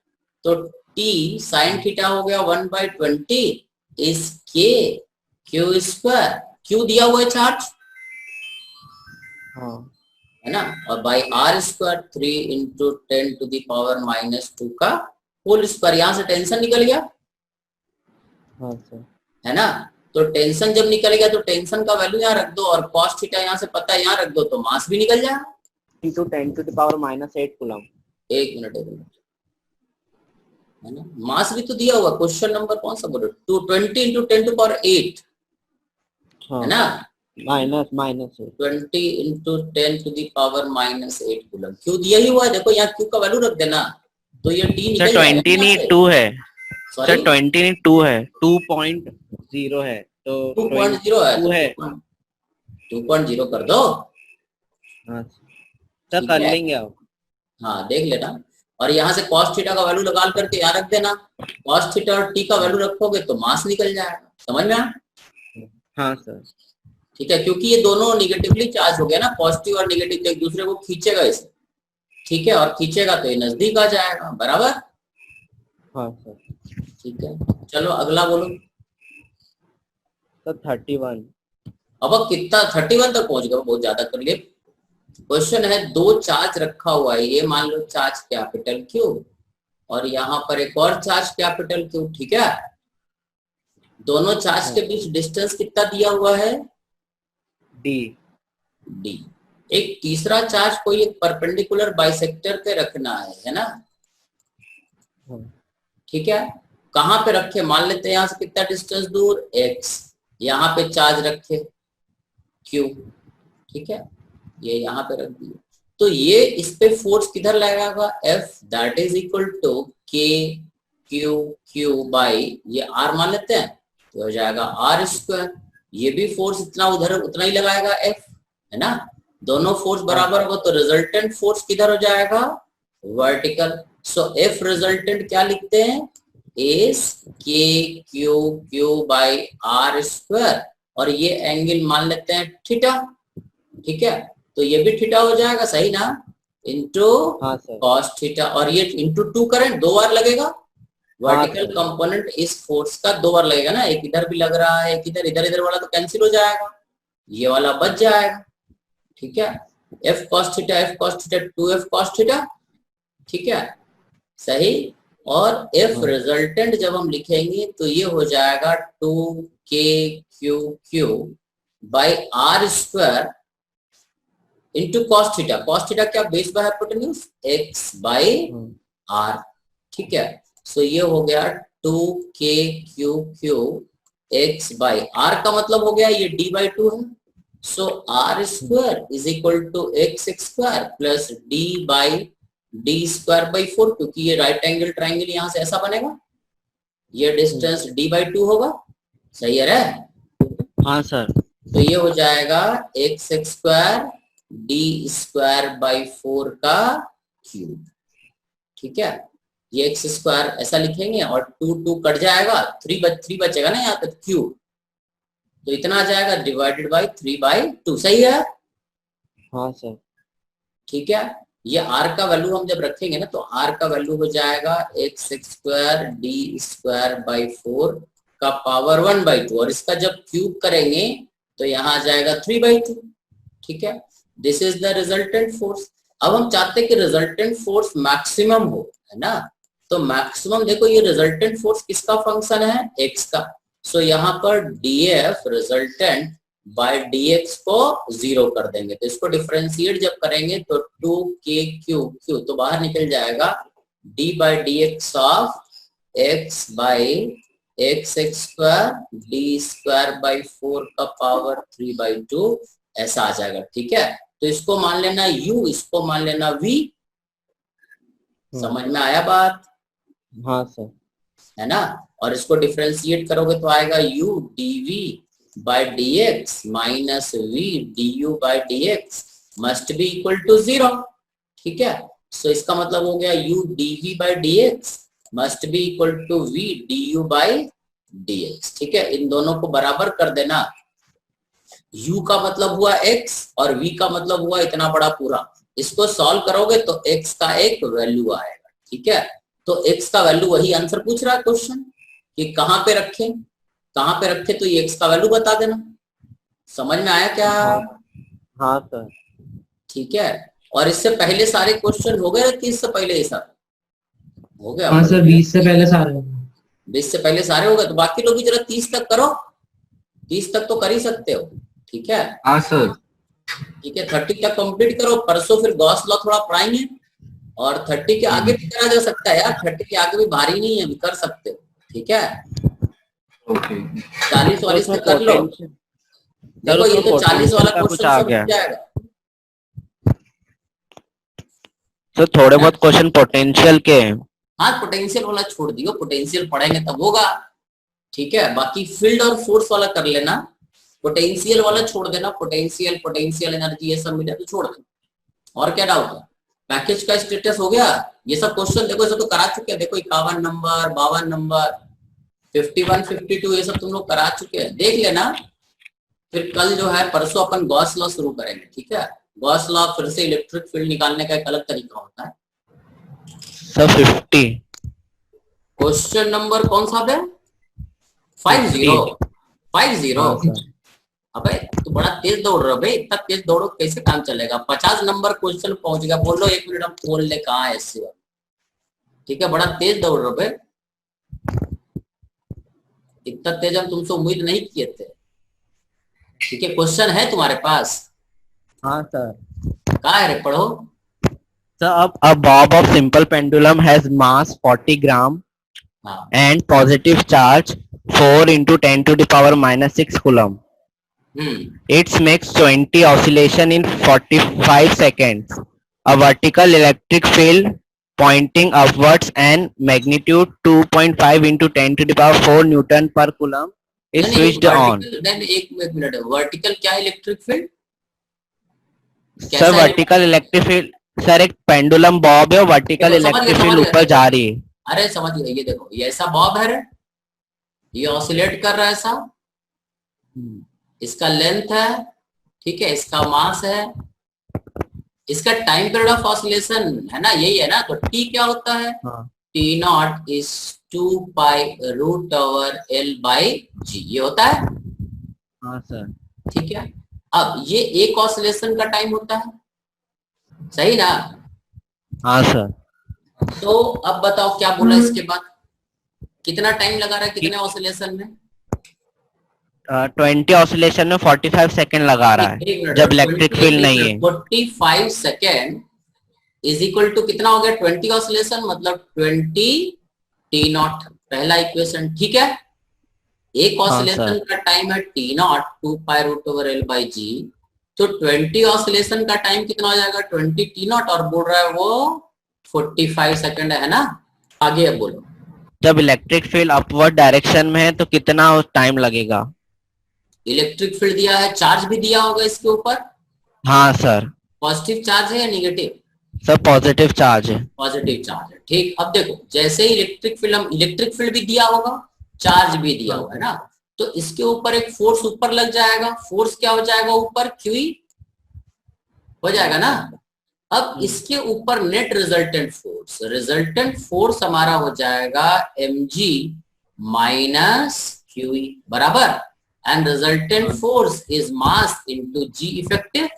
तो T साइन थीटा हो गया 1/20 इस के क्यू स्क्वायर, क्यू दिया हुआ है चार्ज, हाँ है ना, और by R square 3 into 10 to the power -2 का होल स्क्वायर। यहाँ से टेंशन निकल गया, हाँ सर। है ना। तो टेंशन जब निकल गया, तो टेंशन का वैल्यू यहाँ रख दो, और कॉस थीटा यहाँ से पता है, यहाँ रख दो, तो मास भी निकल जाएगा। Into 10 to the power -8 coulomb. एक मिनट, है ना, मास भी तो दिया हुआ, क्वेश्चन नंबर कौन सा बोलो, 20 इंटू 10 टू पावर 8, है ना, minus 20 into 10 to the power -8 coulomb. Q दिया ही हुआ है, देखो यहाँ क्यू का वैल्यू रख देना, तो ये टी निकल सर 20 नहीं 2 है, सॉरी सर 20 नहीं 2 है, 2.0 है, तो 2.0 है, 2 है। 2.0 कर दो, हाँ सर, ठीक कर है। लेंगे आप। हाँ देख लेना, और यहाँ से cos थीटा का वैल्यू लगा करके यहाँ रख देना, cos थीटा और t का वैल्यू रखोगे तो मास निकल जाएगा। समझ में आया? हाँ सर। ठीक है, क्योंकि ये दोनों निगेटिवली चार्ज हो गया ना, पॉजिटिव और निगेटिव एक दूसरे को खींचेगा इसे, ठीक है, और खींचेगा तो ये नजदीक आ जाएगा, बराबर। हाँ सर। ठीक है, चलो अगला बोलो। सर 31। अब कितना 31 तक पहुंच गया, बहुत ज्यादा कर लिए। क्वेश्चन है 2 चार्ज रखा हुआ है, ये मान लो चार्ज कैपिटल क्यू, और यहाँ पर एक और चार्ज कैपिटल क्यू, ठीक है। दोनों चार्ज के बीच डिस्टेंस कितना दिया हुआ है? D. डी। एक तीसरा चार्ज कोई एक परपेंडिकुलर बाइसेक्टर पे रखना है ना? ठीक है, कहाँ पे रखे? मान लेते हैं यहाँ से कितना डिस्टेंस दूर, x, यहाँ पे चार्ज रखे q, ठीक है, ये यहाँ पे रख दिए। तो ये इस पे फोर्स किधर लगेगा? F, that is equal to k q by ये r मान लेते हैं, तो हो जाएगा r स्क्वायर। ये भी फोर्स इतना उधर उतना ही लगाएगा F, है ना? दोनों फोर्स बराबर होगा तो रिजल्टेंट फोर्स किधर हो जाएगा? वर्टिकल। सो F रिजल्टेंट क्या लिखते हैं? एस के क्यू बाई आर स्क्वायर, और ये एंगल मान लेते हैं थीटा, ठीक है, तो ये भी थीटा हो जाएगा, सही ना? इंटू हाँ सर। कॉस थीटा, और ये इंटू 2 करें, 2 बार लगेगा। वर्टिकल कंपोनेंट इस फोर्स का 2 बार लगेगा ना, एक इधर भी लग रहा है, एक इधर, इधर वाला तो कैंसिल हो जाएगा, ये वाला बच जाएगा, ठीक है। F cos theta 2F cos theta, ठीक है, सही। और F रिजल्टेंट जब हम लिखेंगे तो ये हो जाएगा 2KQQ by are square into cos theta. Cos theta क्या? Base by hypotenuse, x by r, ठीक है। सो ये हो गया 2KQQ x बाई r, का मतलब हो गया ये d बाई 2 है। So r square is equal to x square plus d by d square by 4, क्योंकि ये राइट एंगल ट्राइंगल यहां से ऐसा बनेगा, ये डिस्टेंस d बाई 2 होगा, सही है रे? हाँ सर। तो ये हो जाएगा x square d square by 4 का क्यूब, ठीक है। ये x स्क्वायर ऐसा लिखेंगे और 2 कट जाएगा, 3 बचेगा ना यहाँ पे क्यूब, तो इतना आ जाएगा डिवाइडेड बाई 3/2, सही है? हाँ सर। ठीक है। ये r का वैल्यू हम जब रखेंगे ना तो r का वैल्यू हो जाएगा x square d square by 4 का पावर 1/2, और इसका जब क्यूब करेंगे तो यहाँ आ जाएगा 3/2, ठीक है। This is the resultant force. अब हम चाहते हैं कि रिजल्टेंट फोर्स मैक्सिमम हो, है ना? तो मैक्सिमम देखो, ये रिजल्टेंट फोर्स किसका फंक्शन है? x का। सो यहाँ पर df रिजल्टेंट बाय dx को 0 कर देंगे, तो इसको डिफरेंशिएट जब करेंगे तो 2KQQ तो बाहर निकल जाएगा d by dx of x by x square d square by 4 का पावर 3/2, ऐसा आ जाएगा, ठीक है। तो इसको मान लेना u, इसको मान लेना v, समझ में आया बात? हाँ सर। है ना? और इसको डिफरेंशिएट करोगे तो आएगा u dv by dx minus v du by dx must be equal to 0, ठीक है। सो इसका मतलब हो गया u dv by dx must be equal to v du by dx, ठीक है। इन दोनों को बराबर कर देना, u का मतलब हुआ x और v का मतलब हुआ इतना बड़ा पूरा। इसको सॉल्व करोगे तो x का एक वैल्यू आएगा, ठीक है। तो x का वैल्यू वही आंसर पूछ रहा है क्वेश्चन कि कहाँ पे रखें, कहाँ पे रखे, तो ये x का वैल्यू बता देना। समझ में आया क्या? हाँ सर। ठीक है। और इससे पहले सारे क्वेश्चन हो गए, 30 से पहले ये सब हो गया? हाँ सर, 20 से पहले सारे 20 से पहले सारे हो गए, तो बाकी लोग भी जरा 30 तक करो, 30 तक तो कर ही सकते हो, ठीक है। हाँ सर। ठीक है, 30 तक कंप्लीट करो, परसों फिर गॉस लॉ थोड़ा पढ़ाएंगे, और 30 के आगे भी करा जा सकता है यार, 30 के आगे भी भारी नहीं है, भी कर सकते हो, ठीक है। ओके 40 तक कर लो। देखो ये तो 40 वाला क्वेश्चन सब हो जाएगा। तो थोड़े बहुत क्वेश्चन पोटेंशियल के हैं। हाँ, पोटेंशियल वाला छोड़ दियो, पोटेंशियल पढ़ेंगे तब होगा, ठीक है। बाकी फील्ड और फोर्स वाला कर लेना, पोटेंशियल वाला छोड़ देना, पोटेंशियल एनर्जी ये सब मिले तो छोड़ देना। और क्या डाउट है? पैकेज का स्टेटस हो गया? ये सब क्वेश्चन देखो, ये सब तो करा चुके हैं, देखो 51 नंबर, 52 नंबर, 51, 52 ये सब तुम लोग करा चुके हैं, देख लेना। फिर कल जो है परसों अपन गॉस लॉ शुरू करेंगे, ठीक है। गॉस लॉ फिर से इलेक्ट्रिक फील्ड निकालने का एक अलग तरीका होता है। सर 50 क्वेश्चन नंबर कौन सा है? 50। अबे तू बड़ा तेज दौड़ रहा है भाई, इतना तेज दौड़ो कैसे काम चलेगा? 50 नंबर क्वेश्चन पहुंच गया, बोलो 1 मिनट हम खोल ले कहाँ है ऐसे, ठीक है। बड़ा तेज दौड़ रहा है भाई, उत्तर तेज हम तुमसे उम्मीद नहीं किए थे। ठीक है, क्वेश्चन है तुम्हारे पास? हाँ सर। कहाँ है रे, पढ़ो। So a bob of simple pendulum has mass 40 gram हाँ and positive charge 4 into 10 to the power minus 6 coulomb. It makes 20 oscillation in 45 seconds. A vertical electric field pointing upwards and magnitude 2.5 into 10 to the power 4 Newton per coulomb is switched on. एक मिनट, वर्टिकल क्या electric field? Sir vertical electric field sir एक पेंडुलम बॉब है, वर्टिकल इलेक्ट्रिक फील्ड ऊपर जा रही है। अरे समझ गए, ये देखो, ये ऐसा बॉब है रे, ये ऑसिलेट कर रहा है ऐसा, इसका लेंथ है, ठीक है, इसका मास है, इसका टाइम पीरियड ऑफ ऑसिलेशन है ना, यही है ना। तो टी क्या होता है? T naught is 2 pi root over L by G, ये होता है। हाँ सर। ठीक है, अब ये एक ऑसिलेशन का टाइम होता है, सही ना? हाँ सर। तो अब बताओ क्या बोला इसके बाद, कितना टाइम लगा रहा है, कितने ऑसिलेशन में? 20 ऑसिलेशन में 45 सेकेंड लगा रहा है जब इलेक्ट्रिक फील्ड नहीं है। 45 सेकेंड इज इक्वल टू कितना हो गया? 20 ऑसिलेशन, मतलब 20 टी नॉट, पहला इक्वेशन। ठीक है, एक ऑसिलेशन का टाइम है T naught 2 pi root over L by G, तो 20 ऑसिलेशन का टाइम कितना हो जाएगा? 20 टी नॉट, और बोल रहा है वो 45 सेकेंड है ना। आगे अब बोलो। जब इलेक्ट्रिक फील्ड अपवर्ड डायरेक्शन में है तो कितना टाइम लगेगा? इलेक्ट्रिक फील्ड दिया है, चार्ज भी दिया होगा इसके ऊपर। हाँ सर। पॉजिटिव चार्ज है या निगेटिव? सर पॉजिटिव चार्ज है। पॉजिटिव चार्ज है, ठीक। अब देखो, जैसे ही इलेक्ट्रिक फील्ड भी दिया होगा, चार्ज भी दिया होगा ना, तो इसके ऊपर एक फोर्स ऊपर लग जाएगा। फोर्स क्या हो जाएगा ऊपर? क्यू हो जाएगा ना। अब इसके ऊपर नेट रिजल्टेंट फोर्स हमारा हो जाएगा mg माइनस क्यू बराबर, and resultant force is mass into G effective.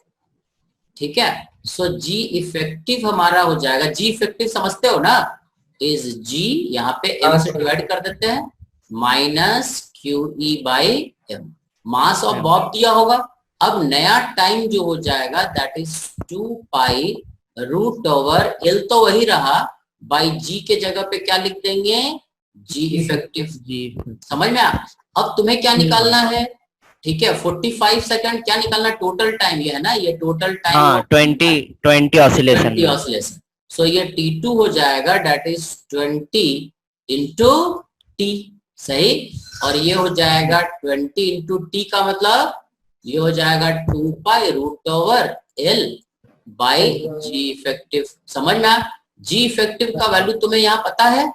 ठीक है, सो जी इफेक्टिव हमारा हो जाएगा, जी इफेक्टिव समझते हो ना, इज जी, यहाँ पे m से डिवाइड कर देते हैं, minus Q E by M, mass of bob दिया होगा। अब नया टाइम जो हो जाएगा that is 2 pi root over L, तो वही रहा, बाई जी के जगह पे क्या लिख देंगे? जी इफेक्टिव। जी समझ में आया? अब तुम्हें क्या निकालना है? ठीक है, 45 सेकंड क्या निकालना? टोटल टाइम, ये है ना, ये टोटल टाइम। हाँ, 20 ऑसिलेशन। 20 ऑसिलेशन। सो ये T2 हो जाएगा, दैट इज 20 इंटू टी, सही। और ये हो जाएगा 20 इंटू टी का मतलब ये हो जाएगा 2 pi root over L by G effective. समझ में आया? जी इफेक्टिव का वैल्यू तुम्हें यहाँ पता है,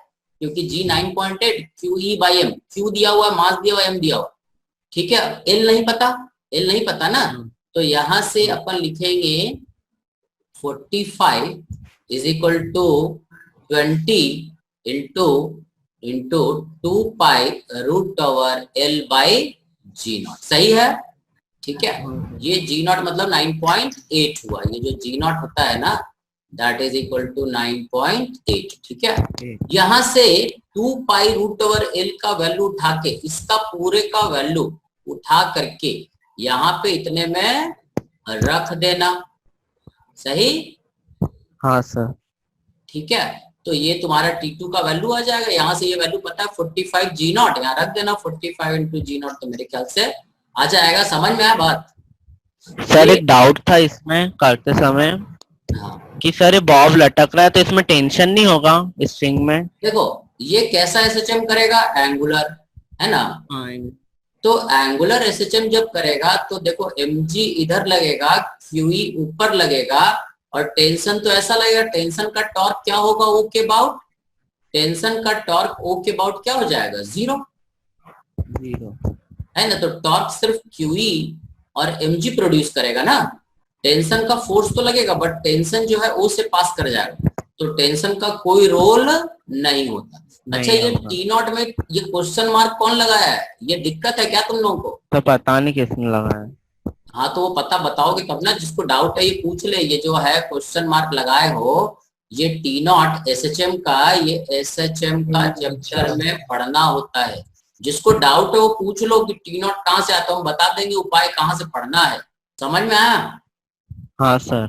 क्योंकि G 9.8 Q E by M, Q दिया हुआ है, मास दिया हुआ, एम दिया हुआ। ठीक है, एल नहीं पता ना, तो यहां से अपन लिखेंगे 45 is equal to 20 into 2 pi root over L by G naught, सही है। ठीक है, ये जी नॉट मतलब 9.8 हुआ, ये जो जी नॉट होता है ना दैट इज इक्वल टू 9.8। ठीक है, यहां से 2 पाई रूट ओवर एल का वैल्यू उठा के, इसका पूरे का वैल्यू उठा करके यहाँ पे इतने में रख देना, सही। हाँ सर। ठीक है, तो ये तुम्हारा T2 का वैल्यू आ जाएगा। यहाँ से ये वैल्यू पता है 45 जी नॉट, यहाँ रख देना 45 इंटू जी नॉट, तो मेरे ख्याल से आ जाएगा। समझ में आया बात? सर एक डाउट था इसमें करते समय, हाँ, कि सर ये बॉब लटक रहा है तो इसमें टेंशन नहीं होगा स्ट्रिंग में? देखो ये कैसा एसएचएम करेगा? एंगुलर, है ना। तो एंगुलर एसएचएम जब करेगा तो देखो mg इधर लगेगा, qe ऊपर लगेगा, और टेंशन तो ऐसा लगेगा, टेंशन का टॉर्क क्या होगा? ओ के अबाउट, टेंशन का टॉर्क ओ के अबाउट क्या हो जाएगा? 0 है ना। तो टॉर्क सिर्फ QE और mg प्रोड्यूस करेगा ना, टेंशन का फोर्स तो लगेगा, बट टेंशन जो है O से पास कर जाएगा, तो टेंशन का कोई रोल नहीं होता। अच्छा, ये टी नॉट में ये क्वेश्चन मार्क कौन लगाया है? ये दिक्कत है क्या तुम लोगों को? तो पता नहीं किसने लगाया। हाँ, तो वो पता बताओगे कब ना, जिसको डाउट है ये पूछ ले। ये जो है क्वेश्चन मार्क लगाए हो, ये टी नॉट एसएचएम का, ये एसएचएम का चैप्टर में पढ़ना होता है। जिसको डाउट है वो पूछ लो कि टी नॉट कहाँ से आता है, हम बता देंगे उपाय कहाँ से पढ़ना है। समझ में आया? हाँ सर।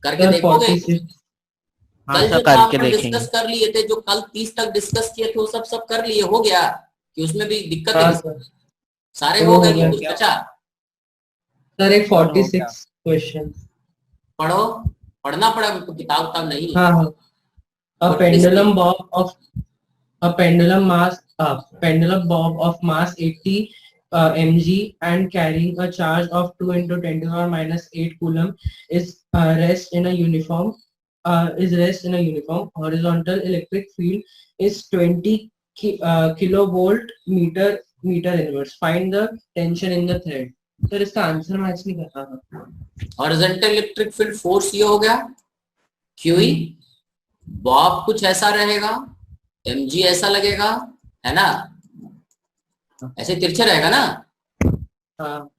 करके सर देखोगे? 46 हाँ कल सर, जो था करके अपन देखेंगे। डिस्कस कर लिए थे, जो कल 30 तक डिस्कस किए थे वो सब कर लिए, हो गया कि उसमें भी दिक्कत हाँ है? सर सारे वो हो गए हो कि गया कुछ क्या बचा? सर? एक सर, हो 46 गया। क्वेश्चन। पढ़ो, पढ़ना पड़ा हमको, किताब नहीं है। हाँ हाँ। A 46 pendulum bob of a pendulum mass pendulum bob of mass 80 mg and carrying a charge of 2 into 10 to the power minus 8 coulomb is rest in a uniform horizontal electric field is 20 kilovolt meter inverse. Find the tension in the thread. Sir इसका आंसर मैच नहीं कर रहा। हॉरिजॉन्टल इलेक्ट्रिक फील्ड फोर्स ये हो गया क्यूई, बॉब कुछ ऐसा रहेगा, mg ऐसा लगेगा, है ना? ऐसे तिरछे रहेगा ना? हाँ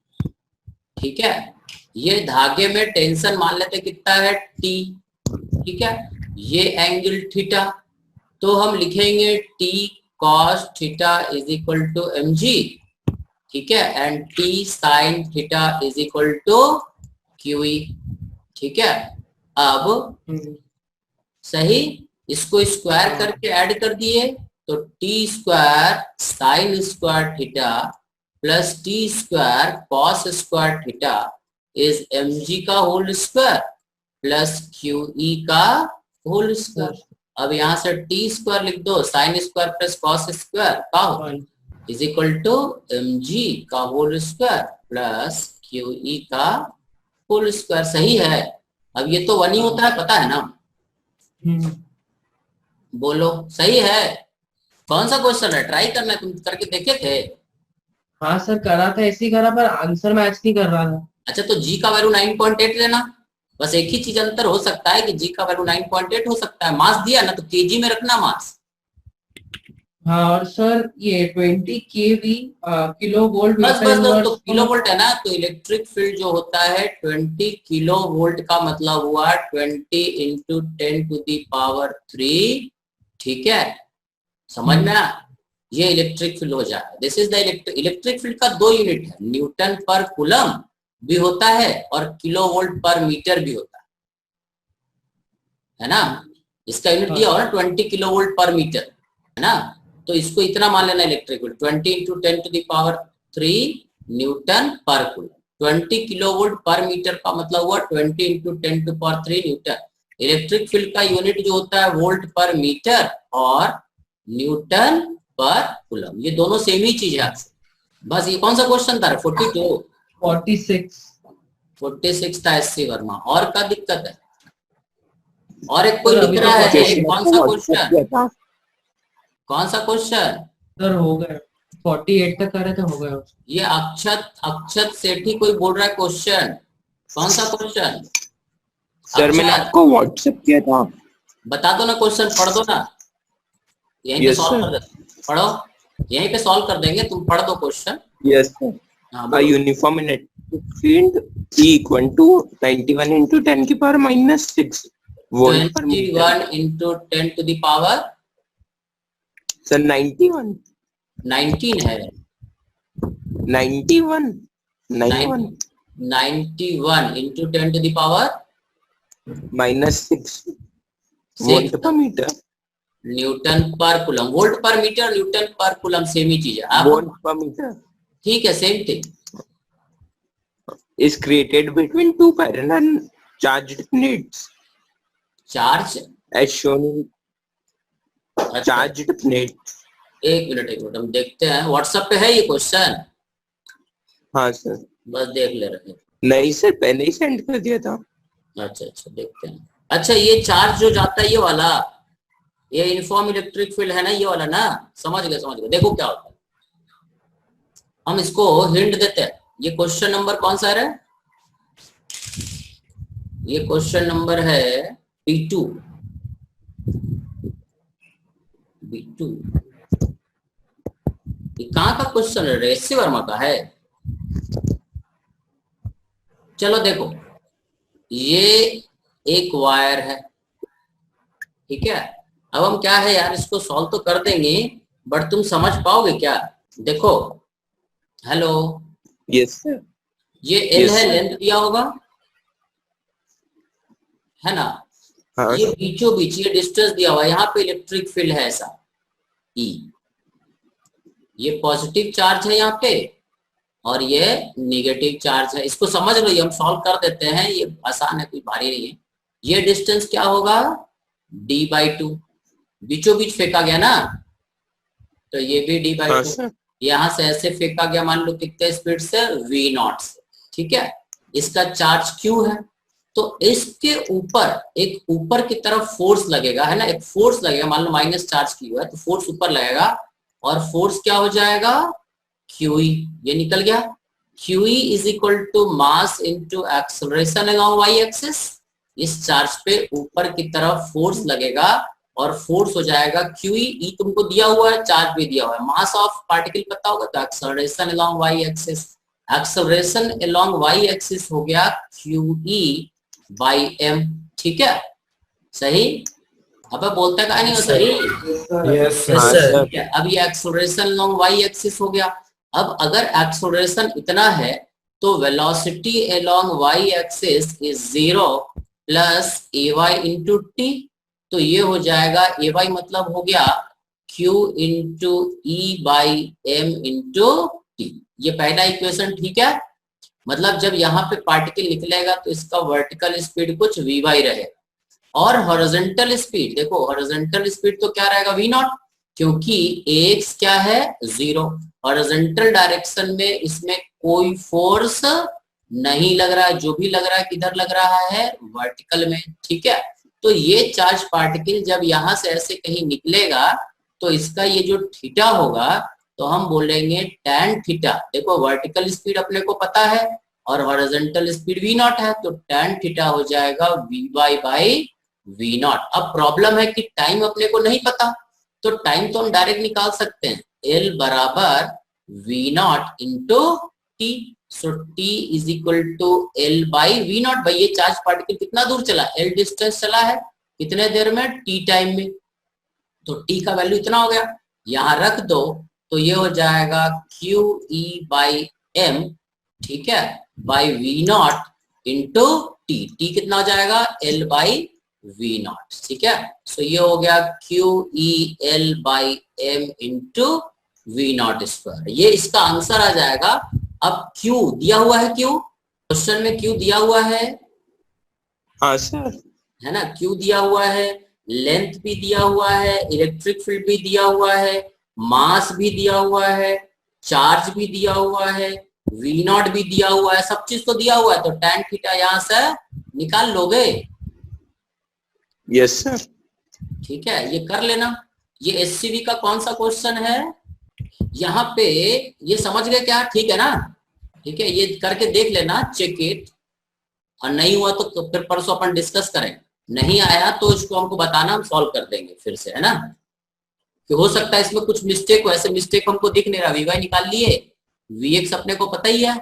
ठीक है। ये धागे में टेंशन मान लेते कितना है, T। ठीक है, ये एंगल थीटा, तो हम लिखेंगे T cos theta is equal to mg। ठीक है, and T sin theta is equal to QE। ठीक है, अब सही, इसको स्क्वायर करके ऐड कर दिए तो T square sine square theta plus T square cos square theta is mg का होल स्क्वायर प्लस QE का होल स्क्वायर। अब यहाँ से T स्क्वायर लिख दो, sine square plus cos square का इज इक्वल टू mg का होल स्क्वायर प्लस QE का होल स्क्वायर। सही है। अब ये तो 1 ही होता है, पता है ना? बोलो सही है? कौन सा क्वेश्चन है? ट्राई करना है, तुम करके देखे थे? हाँ सर करा था, ऐसे ही करा पर आंसर मैच नहीं कर रहा था। अच्छा, तो जी का वैल्यू 9.8 लेना, बस एक ही चीज अंतर हो सकता है कि जी का वैल्यू 9.8 हो सकता है। मास दिया ना तो केजी में रखना मास। हाँ और सर ये 20 केवी किलो वोल्ट बस मीटर बस बस, इनवर्स तो किलो वोल्ट है ना, तो इलेक्ट्रिक फील्ड जो होता है 20 किलो वोल्ट का मतलब हुआ 20 इंटू 10 टू दी पावर 3। ठीक है, समझ में आ? ये इलेक्ट्रिक फील्ड हो जाए। This is the electric field का 2 यूनिट है, न्यूटन पर कूलम भी होता है और किलो वोल्ट पर मीटर भी होता है ना? इसका यूनिट दिया होगा 20 किलो वोल्ट पर मीटर, है ना? तो इसको इतना मान लेना electric field 20 into 10 to the power 3 newton per coulomb. 20 kilovolt per metre का मतलब हुआ 20 into 10 to power 3 newton. Electric field का यूनिट जो होता है वोल्ट पर मीटर और न्यूटन पर कूलम, ये दोनों सेम ही चीज है। बस ये कौन सा क्वेश्चन था? 42 46 था एससी वर्मा। और क्या दिक्कत है? और एक कोई लिख रहा है, कौन सा क्वेश्चन? कौन सा क्वेश्चन? सर हो गया 48 तक करे तो हो गया। ये अक्षत सेठी कोई बोल रहा है क्वेश्चन। कौन सा क्वेश्चन? सर मैंने आपको व्हाट्सएप किया था। बता दो ना क्वेश्चन, पढ़ दो ना, यहीं पे सॉल्व कर दे। पढ़ो, यहीं पे सॉल्व कर देंगे, तुम पढ़ दो question. Yes sir. A uniform electric field E equal to 91 into 10 की power -6 volt per metre. 21 into 10 to the power sir 91 19 है। 91 91 91 into 10 to the power -6 volt per metre. Newton per coulomb. Volt per metre, Newton per coulomb same ही चीज है। आप वोल्ट पर मीटर ठीक है, same thing. is created between two parallel charged plates charge as shown in charged plate। एक मिनट हम देखते हैं, व्हाट्सएप पे है ये क्वेश्चन? हाँ सर। बस देख ले रहे हैं। नहीं सर, पहले ही सेंड कर दिया था। अच्छा देखते हैं। अच्छा, ये चार्ज जो जाता है ये वाला, ये यूनिफॉर्म इलेक्ट्रिक फील्ड है ना, ये वाला ना? समझ गए। देखो क्या होता है, हम इसको हिंट देते हैं। ये क्वेश्चन नंबर कौन सा है? ये क्वेश्चन नंबर है B2। ये कहाँ का क्वेश्चन है? एससी वर्मा का है। चलो देखो, ये एक वायर है, ठीक है। अब हम क्या है यार, इसको सॉल्व तो कर देंगे, बट तुम समझ पाओगे क्या? देखो, हेलो, Yes, sir. ये एल Yes, है, sir. लेंथ दिया होगा, है ना? हाँ ये बीचों बीच ये डिस्टेंस दिया हुआ है, यहाँ पे इलेक्ट्रिक फील्ड है ऐसा E, ये पॉजिटिव चार्ज है यहाँ पे और ये नेगेटिव चार्ज है। इसको समझ लो, ये हम सॉल्व कर देते हैं, ये आसान है, कोई भारी नहीं है। ये डिस्टेंस क्या होगा, d/2, बीचों बीच फेंका गया ना, तो ये भी हाँ d/2, सर। यहां से ऐसे फेंका गया, मान लो कितने स्पीड से, v0 से, ठीक है। इसका चार्ज q है, तो इसके ऊपर एक ऊपर की तरफ फोर्स लगेगा, है ना, एक फोर्स लगेगा, मान लो माइनस चार्ज q है, तो फोर्स ऊपर लगेगा और फोर्स क्या हो जाएगा, QE, ये निकल गया। QE is equal to mass into acceleration along Y axis. इस चार्ज पे ऊपर की तरफ फोर्स लगेगा और फोर्स हो जाएगा QE, E तुमको दिया हुआ है, चार्ज भी दिया हुआ है, मास ऑफ पार्टिकल पता होगा, तो acceleration along Y axis, acceleration along Y axis हो गया QE/m, ठीक है, सही। अब बोलता का नहीं हो सही, Yes, हाँ sir. ठीक है। अब ये एक्सेलरेशन अलोंग वाई एक्सिस हो गया। अब अगर एक्सेलरेशन इतना है तो velocity along Y axis is 0 plus ay into T, तो ये हो जाएगा ay मतलब हो गया q into E/m into T. ये पहला इक्वेशन, ठीक है। मतलब जब यहाँ पे पार्टिकल निकलेगा तो इसका वर्टिकल स्पीड कुछ v बाई रहेगा और हॉरिजॉन्टल स्पीड, देखो हॉरिजॉन्टल स्पीड तो क्या रहेगा, v0, क्योंकि ax क्या है, 0। हॉरिजॉन्टल डायरेक्शन में इसमें कोई फोर्स नहीं लग रहा है, जो भी लग रहा है किधर लग रहा है, वर्टिकल में, ठीक है। तो ये चार्ज पार्टिकल जब यहाँ से ऐसे कहीं निकलेगा तो इसका ये जो थीटा होगा तो हम बोलेंगे tan थीटा। देखो वर्टिकल स्पीड अपने को पता है और हॉरिजॉन्टल स्पीड v0 है, तो tan थीटा हो जाएगा vy/v0। अब प्रॉब्लम है कि टाइम अपने को नहीं पता, तो टाइम तो हम डायरेक्ट निकाल सकते हैं, L बराबर v0 into T. So T is equal to L/v0। भाई ये चार्ज पार्टिकल कितना दूर चला, L डिस्टेंस चला है, कितने देर में, T टाइम में, तो T का वैल्यू इतना हो गया, यहाँ रख दो तो ये हो जाएगा QE/m, ठीक है, बाई v0 इंटू टी कितना हो जाएगा, L/v0, ठीक है। सो ये हो गया QE/L/m इंटू v0 स्क्वायर, ये इसका आंसर आ जाएगा। अब Q दिया हुआ है, Q क्वेश्चन में Q दिया हुआ है, हाँ सर। है ना, Q दिया हुआ है, लेंथ भी दिया हुआ है, इलेक्ट्रिक फील्ड भी दिया हुआ है, मास भी दिया हुआ है, चार्ज भी दिया हुआ है, v0 भी दिया हुआ है, सब चीज तो दिया हुआ है, तो tan थीटा यहाँ से निकाल लोगे, यस सर। ठीक है, ये कर लेना। ये SCV का कौन सा क्वेश्चन है, यहाँ पे ये समझ गए क्या, ठीक है ना, ठीक है, ये करके देख लेना, चेक इट, और नहीं हुआ तो फिर परसों अपन डिस्कस करें, नहीं आया तो इसको हमको बताना, हम सॉल्व कर देंगे फिर से, है ना। कि हो सकता है इसमें कुछ मिस्टेक हो, ऐसे मिस्टेक हमको दिख नहीं रहा, vy निकाल लिए, vx अपने को पता ही है,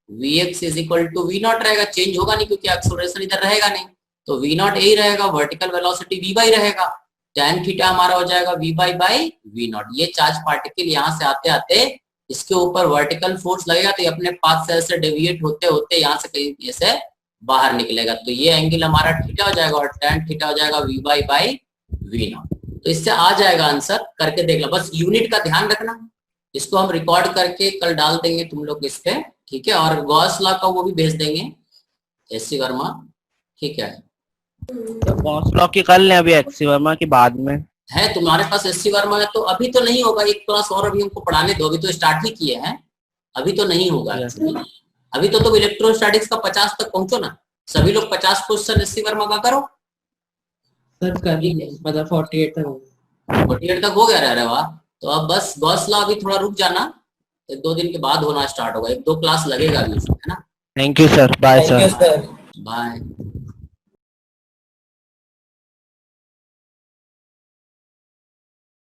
vx is equal to v0 रहेगा, चेंज होगा नहीं क्योंकि एक्सेलरेशन इधर रहेगा नहीं, तो v0 यही रहेगा, वर्टिकल वेलोसिटी v बाई रहेगा, tan थीटा हमारा हो जाएगा v/v0। ये चार्ज पार्टिकल यहाँ से आते आते इसके ऊपर वर्टिकल फोर्स लगेगा तो ये अपने पाथ से ऐसे डेविएट होते होते यहाँ से कहीं ऐसे बाहर निकलेगा, तो ये एंगल हमारा थीटा हो जाएगा और tan थीटा हो जाएगा v/v0। तो इससे आ जाएगा आंसर, करके देख लो, बस यूनिट का ध्यान रखना, इसको हम रिकॉर्ड करके कल डाल देंगे तुम लोग इस पे, ठीक है, और गॉस लॉ का वो भी भेज देंगे, SC वर्मा, ठीक है। गॉस लॉ की कर लें अभी, SC वर्मा की बाद में है तुम्हारे पास SC वर्मा है तो अभी तो नहीं होगा, एक क्लास और अभी हमको पढ़ाने दो, अभी तो स्टार्ट ही किए हैं, अभी तो नहीं होगा actually। अभी तो तुम इलेक्ट्रोस्टैटिक्स का 50 तक पहुंचो ना, सभी लोग 50 क्वेश्चन SC वर्मा का करो, सर कर लीजिए, मतलब 48 तक हो गया। 48 तक हो गया, रह रहा, तो अब बस गॉस लॉ अभी थोड़ा रुक जाना, 1-2 दिन के बाद होना स्टार्ट होगा, 1-2 क्लास लगेगा अभी, है ना। Thank you sir, bye Thank you, sir. sir. Bye.